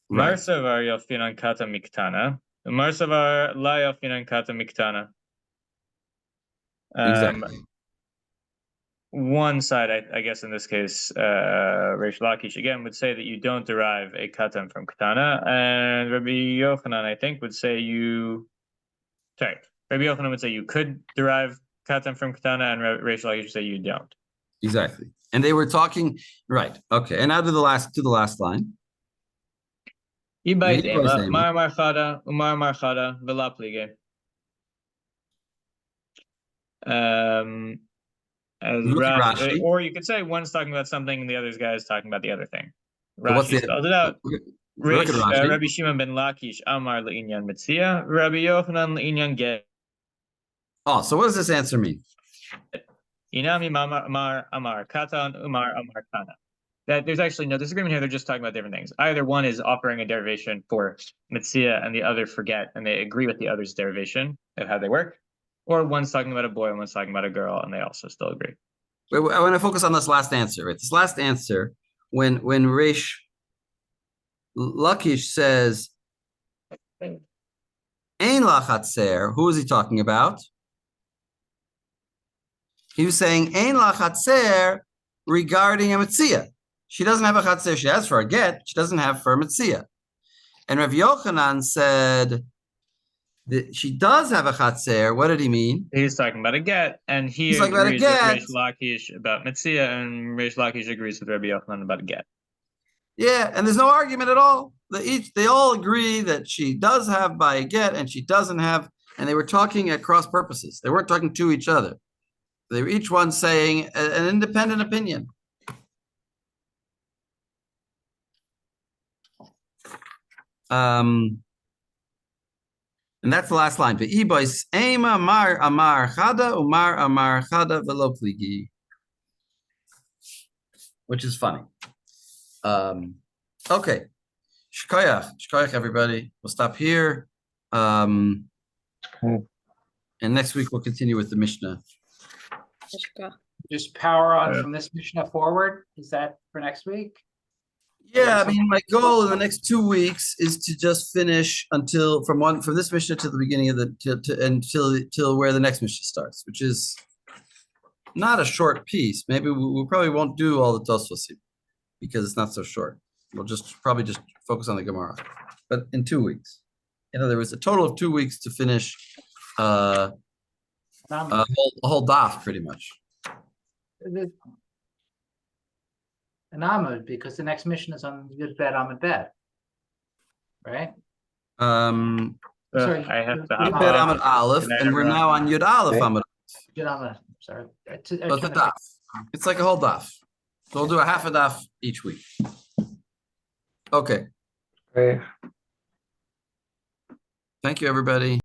Right. Marsavar yalfinan kata miktana. Marsavar la yalfinan kata miktana. Exactly. One side, I guess in this case, Reish Lakish again would say that you don't derive a katan from katana, and Rabbi Yochanan, I think, would say Rabbi Yochanan would say you could derive katan from katana, and Reish Lakish would say you don't. Exactly. And they were talking, right? Okay. And now to the last line. Ibait ema mar marchada umar marchada v'la plige. As Rashi, or you could say one's talking about something and the other guy is talking about the other thing. Rashi spelled it out. Rabbi Shimon ben Lakish Amar le'inyan Metzia, Rabbi Yochanan le'inyan get. Oh, so what does this answer mean? Inami amar katan umar amar kana. That there's actually no disagreement here. They're just talking about different things. Either one is offering a derivation for Metzia and the other forget, and they agree with the other's derivation of how they work. Or one's talking about a boy and one's talking about a girl, and they also still agree. I want to focus on this last answer. Right? This last answer, when Reish Lakish says Ein la chatzer, who is he talking about? He was saying Ein la chatzer regarding a Metzia. She doesn't have a chatzer. She has for a get. She doesn't have for a Metzia. And Rav Yochanan said that she does have a chatzer. What did he mean? He's talking about a get, and he agrees with Reish Lakish about Metzia, and Reish Lakish agrees with Rabbi Yochanan about a get. Yeah, and there's no argument at all. They all agree that she does have by a get, and she doesn't have. And they were talking at cross purposes. They weren't talking to each other. They were each one saying an independent opinion. And that's the last line. Which is funny. Okay. Shkoyach, everybody. We'll stop here. And next week we'll continue with the Mishnah. Just power on from this Mishnah forward. Is that for next week? Yeah, I mean, my goal in the next 2 weeks is to just finish from this Mishnah to the beginning of until where the next Mishnah starts, which is not a short piece. Maybe we probably won't do all the Tosfot because it's not so short. We'll probably just focus on the Gemara, but in 2 weeks. In other words, a total of 2 weeks to finish a whole daf, pretty much. An Amud, because the next mission is on Yud Bet Amud Bet, right? Sorry, I have to Yud hop Yud off. Amud Aleph, Good night, and we're everyone. now on Yud Aleph Okay. Amud. Aleph. Sorry. I So it's a turned it- daf. It's like a whole daf. So we'll do a half a daf each week. Okay. Okay. Thank you, everybody.